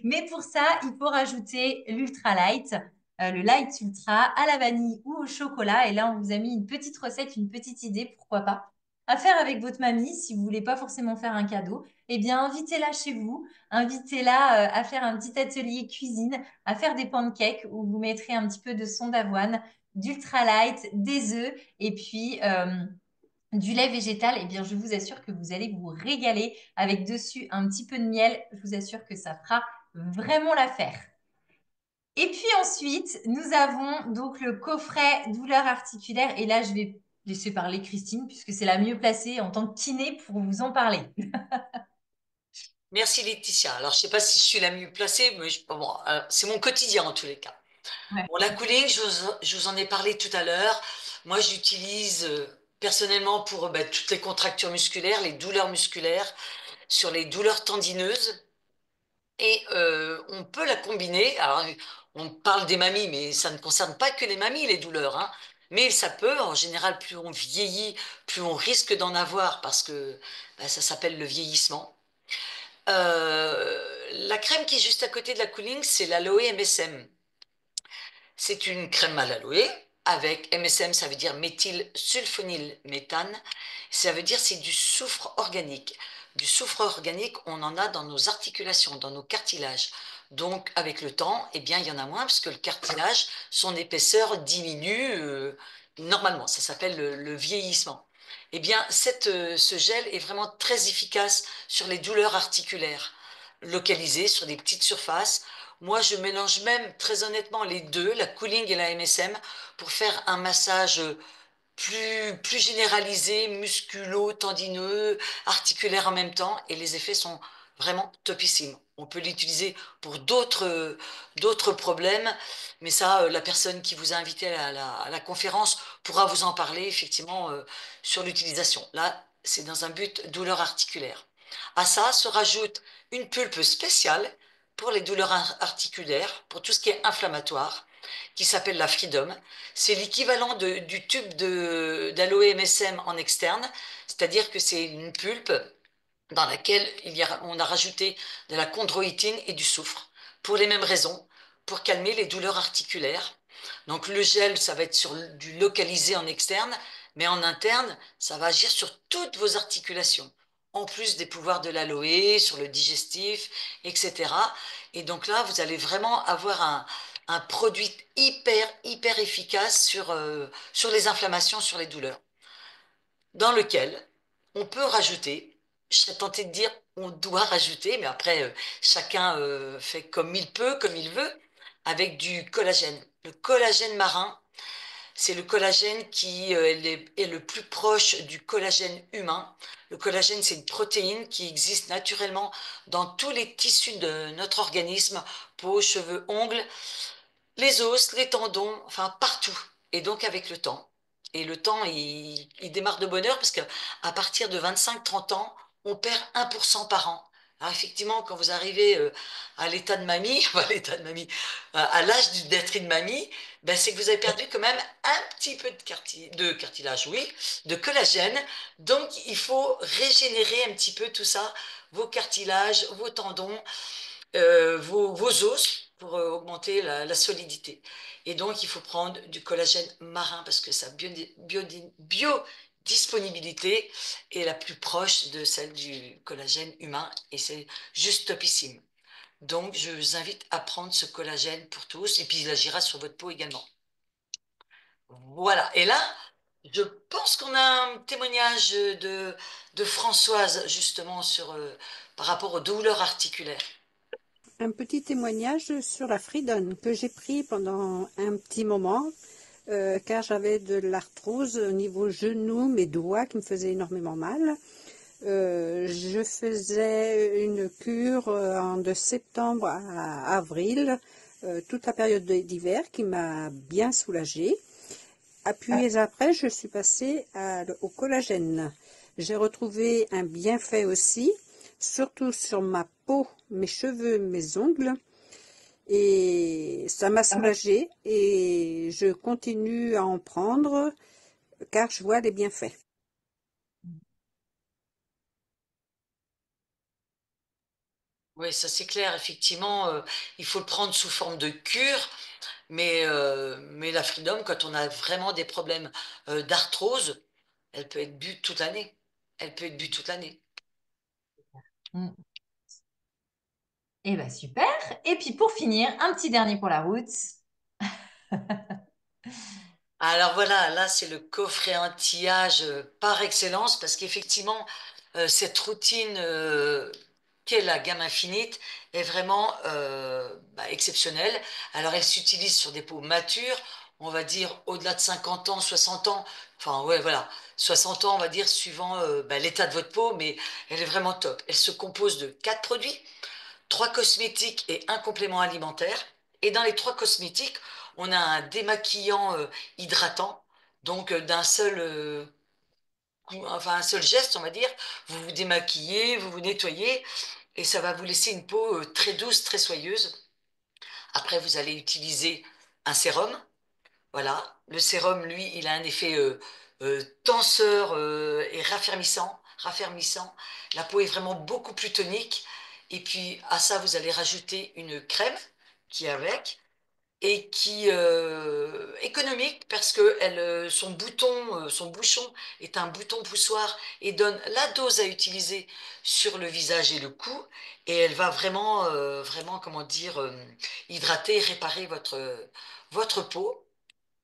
Mais pour ça, il faut rajouter l'ultra light, le light ultra à la vanille ou au chocolat. Et là, on vous a mis une petite recette, une petite idée, pourquoi pas, à faire avec votre mamie si vous voulez pas forcément faire un cadeau. Eh bien, invitez-la chez vous, invitez-la à faire un petit atelier cuisine, à faire des pancakes où vous mettrez un petit peu de son d'avoine, d'ultra light, des œufs et puis du lait végétal, eh bien, je vous assure que vous allez vous régaler avec dessus un petit peu de miel. Je vous assure que ça fera vraiment l'affaire. Et puis ensuite, nous avons donc le coffret douleur articulaire. Et là, je vais laisser parler Christine puisque c'est la mieux placée en tant que kiné pour vous en parler. Merci Laetitia. Alors, je ne sais pas si je suis la mieux placée, mais bon, c'est mon quotidien en tous les cas. Ouais. Bon, la cooling, je vous en ai parlé tout à l'heure. Moi, j'utilise personnellement pour toutes les contractures musculaires, les douleurs musculaires, sur les douleurs tendineuses. Et on peut la combiner. Alors, on parle des mamies, mais ça ne concerne pas que les mamies, les douleurs, hein. Mais ça peut, en général, plus on vieillit, plus on risque d'en avoir parce que ça s'appelle le vieillissement. La crème qui est juste à côté de la cooling, c'est l'aloe MSM. C'est une crème à l'aloe avec MSM, ça veut dire méthylsulfonylméthane. Ça veut dire c'est du soufre organique. Du soufre organique, on en a dans nos articulations, dans nos cartilages. Donc, avec le temps, eh bien, il y en a moins parce que le cartilage, son épaisseur diminue normalement. Ça s'appelle le vieillissement. Eh bien, ce gel est vraiment très efficace sur les douleurs articulaires, localisées sur des petites surfaces. Moi, je mélange même, très honnêtement, les deux, la cooling et la MSM, pour faire un massage plus généralisé, musculo-tendineux, articulaire en même temps, et les effets sont vraiment topissimes. On peut l'utiliser pour d'autres problèmes, mais ça, la personne qui vous a invité à la conférence pourra vous en parler, effectivement, sur l'utilisation. Là, c'est dans un but douleur articulaire. À ça se rajoute une pulpe spéciale pour les douleurs articulaires, pour tout ce qui est inflammatoire. qui s'appelle la Freedom. C'est l'équivalent du tube d'aloe MSM en externe, c'est-à-dire que c'est une pulpe dans laquelle on a rajouté de la chondroïtine et du soufre, pour les mêmes raisons, pour calmer les douleurs articulaires. Donc le gel, ça va être sur du localisé en externe, mais en interne, ça va agir sur toutes vos articulations, en plus des pouvoirs de l'aloe, sur le digestif, etc. Et donc là, vous allez vraiment avoir un produit hyper efficace sur les inflammations, sur les douleurs, dans lequel on peut rajouter, je serais tentée de dire on doit rajouter, mais après chacun fait comme il peut, comme il veut, avec du collagène. Le collagène marin, c'est le collagène qui est le plus proche du collagène humain. Le collagène, c'est une protéine qui existe naturellement dans tous les tissus de notre organisme, peau, cheveux, ongles, les os, les tendons, enfin partout. Et donc avec le temps. Et le temps, il démarre de bonne heure parce qu'à partir de 25-30 ans, on perd 1% par an. Alors effectivement, quand vous arrivez à l'état de mamie, enfin, à l'état de mamie, à l'âge d'être une mamie, ben, c'est que vous avez perdu quand même un petit peu de cartilage, oui, de collagène. Donc il faut régénérer un petit peu tout ça, vos cartilages, vos tendons, vos os pour augmenter la solidité. Et donc, il faut prendre du collagène marin parce que sa biodisponibilité est la plus proche de celle du collagène humain et c'est juste topissime. Donc, je vous invite à prendre ce collagène pour tous et puis il agira sur votre peau également. Voilà. Et là, je pense qu'on a un témoignage de Françoise justement par rapport aux douleurs articulaires. Un petit témoignage sur la Fridone que j'ai pris pendant un petit moment car j'avais de l'arthrose au niveau genou, mes doigts qui me faisaient énormément mal. Je faisais une cure de septembre à avril, toute la période d'hiver qui m'a bien soulagée. Puis après, je suis passée au collagène. J'ai retrouvé un bienfait aussi, surtout sur ma peau, mes cheveux, mes ongles. Et ça m'a soulagée et je continue à en prendre car je vois les bienfaits. Oui, ça c'est clair, effectivement, il faut le prendre sous forme de cure, mais la Freedom, quand on a vraiment des problèmes d'arthrose, elle peut être bue toute l'année. Elle peut être bue toute l'année. Mm. Eh ben super. Et puis pour finir, un petit dernier pour la route. Alors voilà, là c'est le coffret anti-âge par excellence parce qu'effectivement, cette routine qu'est la gamme infinite est vraiment exceptionnelle. Alors elle s'utilise sur des peaux matures, on va dire au-delà de 50 ans, 60 ans, enfin ouais voilà, 60 ans on va dire suivant l'état de votre peau, mais elle est vraiment top. Elle se compose de 4 produits, 3 cosmétiques et un complément alimentaire. Et dans les 3 cosmétiques, on a un démaquillant hydratant, donc un seul geste, on va dire, vous vous démaquillez, vous vous nettoyez, et ça va vous laisser une peau très douce, très soyeuse. Après, vous allez utiliser un sérum. Voilà, le sérum, lui, il a un effet tenseur et raffermissant. La peau est vraiment beaucoup plus tonique. Et puis, à ça, vous allez rajouter une crème qui est avec et qui économique parce que son bouchon est un bouton poussoir et donne la dose à utiliser sur le visage et le cou et elle va vraiment, comment dire, hydrater, réparer votre peau,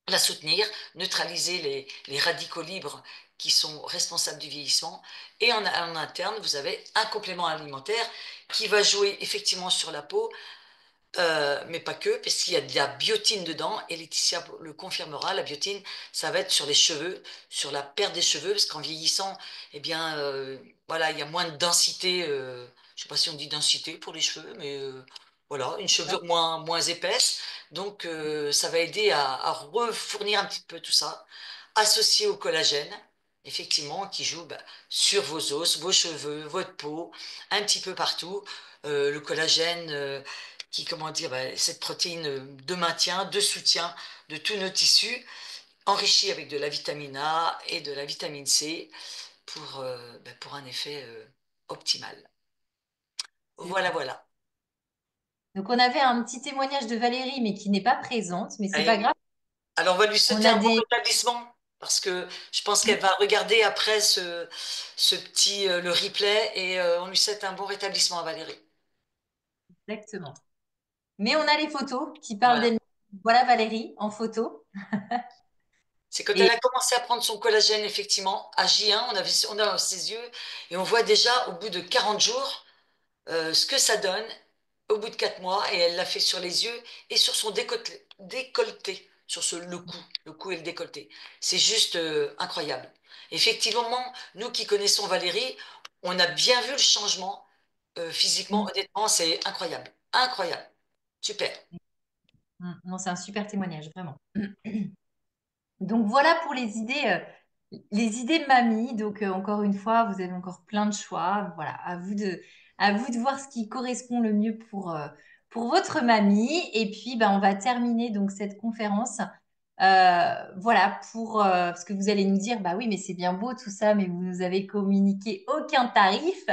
la soutenir, neutraliser les radicaux libres qui sont responsables du vieillissement. Et en interne, vous avez un complément alimentaire qui va jouer effectivement sur la peau, mais pas que, parce qu'il y a de la biotine dedans, et Laetitia le confirmera, la biotine, ça va être sur les cheveux, sur la perte des cheveux, parce qu'en vieillissant, eh bien, voilà, il y a moins de densité, je sais pas si on dit densité pour les cheveux, mais voilà, une chevelure moins épaisse, donc ça va aider à refournir un petit peu tout ça, associé au collagène, effectivement, qui joue sur vos os, vos cheveux, votre peau, un petit peu partout. Le collagène, comment dire, bah, cette protéine de maintien, de soutien de tous nos tissus, enrichie avec de la vitamine A et de la vitamine C pour un effet optimal. Voilà, voilà. Donc, on avait un petit témoignage de Valérie, mais qui n'est pas présente, mais c'est Eh pas oui. grave. Alors, on va lui On souhaiter a un bon des. rétablissement parce que je pense qu'elle va regarder après ce petit le replay et on lui souhaite un bon rétablissement à Valérie. Exactement. Mais on a les photos qui parlent Voilà. d'elles. Voilà Valérie en photo. C'est quand elle Et a commencé à prendre son collagène, effectivement, à J1, on a ses yeux et on voit déjà au bout de 40 jours ce que ça donne au bout de 4 mois et elle l'a fait sur les yeux et sur son décolleté, sur le cou et le décolleté. C'est juste incroyable. Effectivement, nous qui connaissons Valérie, on a bien vu le changement physiquement, honnêtement, c'est incroyable. Incroyable. Super. Non, c'est un super témoignage, vraiment. Donc voilà pour les idées mamie. Donc encore une fois, vous avez encore plein de choix. Voilà, à vous de voir ce qui correspond le mieux pour votre mamie. Et puis, ben, on va terminer donc cette conférence. Voilà, parce que vous allez nous dire, bah oui, mais c'est bien beau tout ça, mais vous nous avez communiqué aucun tarif.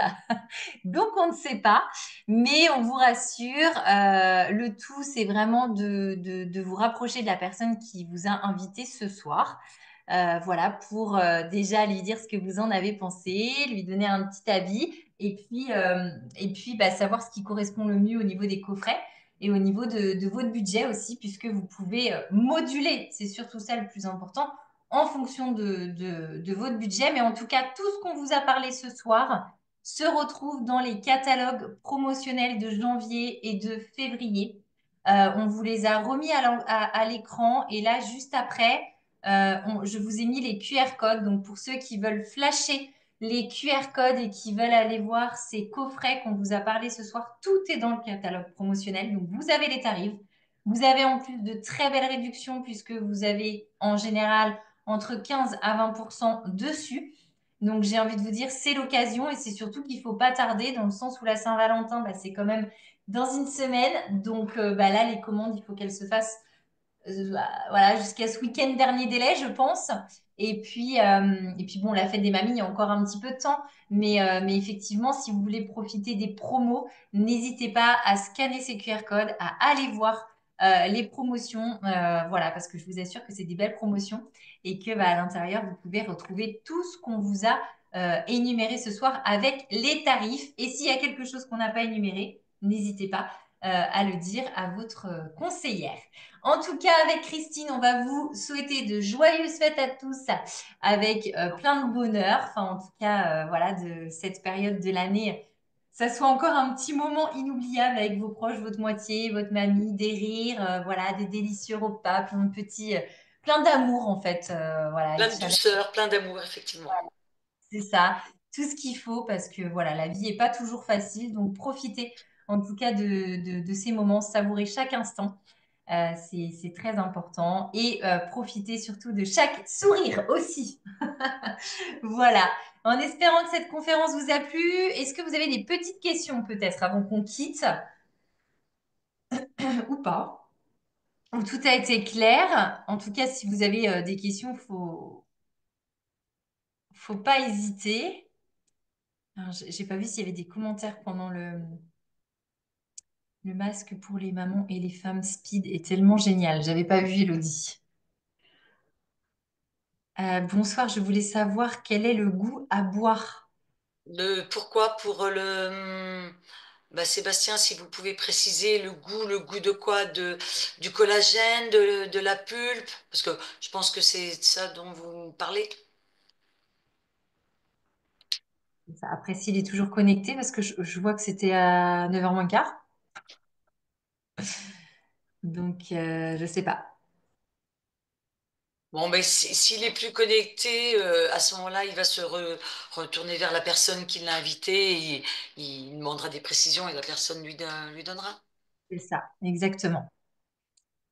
Donc, on ne sait pas, mais on vous rassure, le tout, c'est vraiment de vous rapprocher de la personne qui vous a invité ce soir. Voilà, pour déjà lui dire ce que vous en avez pensé, lui donner un petit avis, et puis bah, savoir ce qui correspond le mieux au niveau des coffrets et au niveau de votre budget aussi, puisque vous pouvez moduler, c'est surtout ça le plus important, en fonction de votre budget. Mais en tout cas, tout ce qu'on vous a parlé ce soir se retrouve dans les catalogues promotionnels de janvier et de février. On vous les a remis à l'écran et là, juste après, je vous ai mis les QR codes. Donc, pour ceux qui veulent flasher les QR codes et qui veulent aller voir ces coffrets qu'on vous a parlé ce soir, tout est dans le catalogue promotionnel. Donc, vous avez les tarifs. Vous avez en plus de très belles réductions puisque vous avez en général entre 15 à 20% dessus. Donc, j'ai envie de vous dire, c'est l'occasion et c'est surtout qu'il ne faut pas tarder dans le sens où la Saint-Valentin, bah, c'est quand même dans une semaine. Donc, bah, là, les commandes, il faut qu'elles se fassent voilà, jusqu'à ce week-end dernier délai, je pense. Et puis bon, la fête des mamies, il y a encore un petit peu de temps. Mais effectivement, si vous voulez profiter des promos, n'hésitez pas à scanner ces QR codes, à aller voir les promotions. Voilà, parce que je vous assure que c'est des belles promotions et que bah, à l'intérieur, vous pouvez retrouver tout ce qu'on vous a énuméré ce soir avec les tarifs. Et s'il y a quelque chose qu'on n'a pas énuméré, n'hésitez pas à le dire à votre conseillère. En tout cas, avec Christine, on va vous souhaiter de joyeuses fêtes à tous avec plein de bonheur. Enfin, en tout cas, voilà, de cette période de l'année, ça soit encore un petit moment inoubliable avec vos proches, votre moitié, votre mamie, des rires, voilà, des délicieux repas, plein d'amour en fait, voilà, et Plein de de chaleur. douceur, plein d'amour, effectivement. C'est ça, tout ce qu'il faut parce que voilà, la vie n'est pas toujours facile. Donc, profitez en tout cas de ces moments, savourez chaque instant. C'est très important. Et profitez surtout de chaque sourire aussi. Voilà. En espérant que cette conférence vous a plu, est-ce que vous avez des petites questions peut-être avant qu'on quitte ou pas? Ou tout a été clair? En tout cas, si vous avez des questions, faut pas hésiter. Alors, j'ai pas vu s'il y avait des commentaires pendant le masque pour les mamans et les femmes speed est tellement génial. J'avais pas vu Elodie. Bonsoir, je voulais savoir quel est le goût à boire. Pourquoi pour bah, Sébastien, si vous pouvez préciser le goût de quoi? Du collagène, de la pulpe? Parce que je pense que c'est ça dont vous parlez. Après, s'il est toujours connecté, parce que je vois que c'était à 9h moins quart. Donc, je sais pas. Bon, ben, s'il est plus connecté, à ce moment-là, il va retourner vers la personne qui l'a invité et il demandera des précisions et la personne lui donnera. C'est ça, exactement.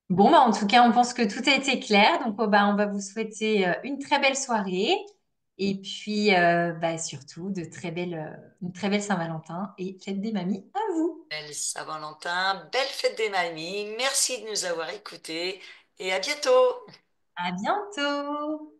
Bon, bah, en tout cas, on pense que tout a été clair. Donc, bah, on va vous souhaiter une très belle soirée. Et puis, surtout, une très belle Saint-Valentin et fête des mamies à vous. Belle Saint-Valentin, belle fête des mamies. Merci de nous avoir écoutés et à bientôt. À bientôt.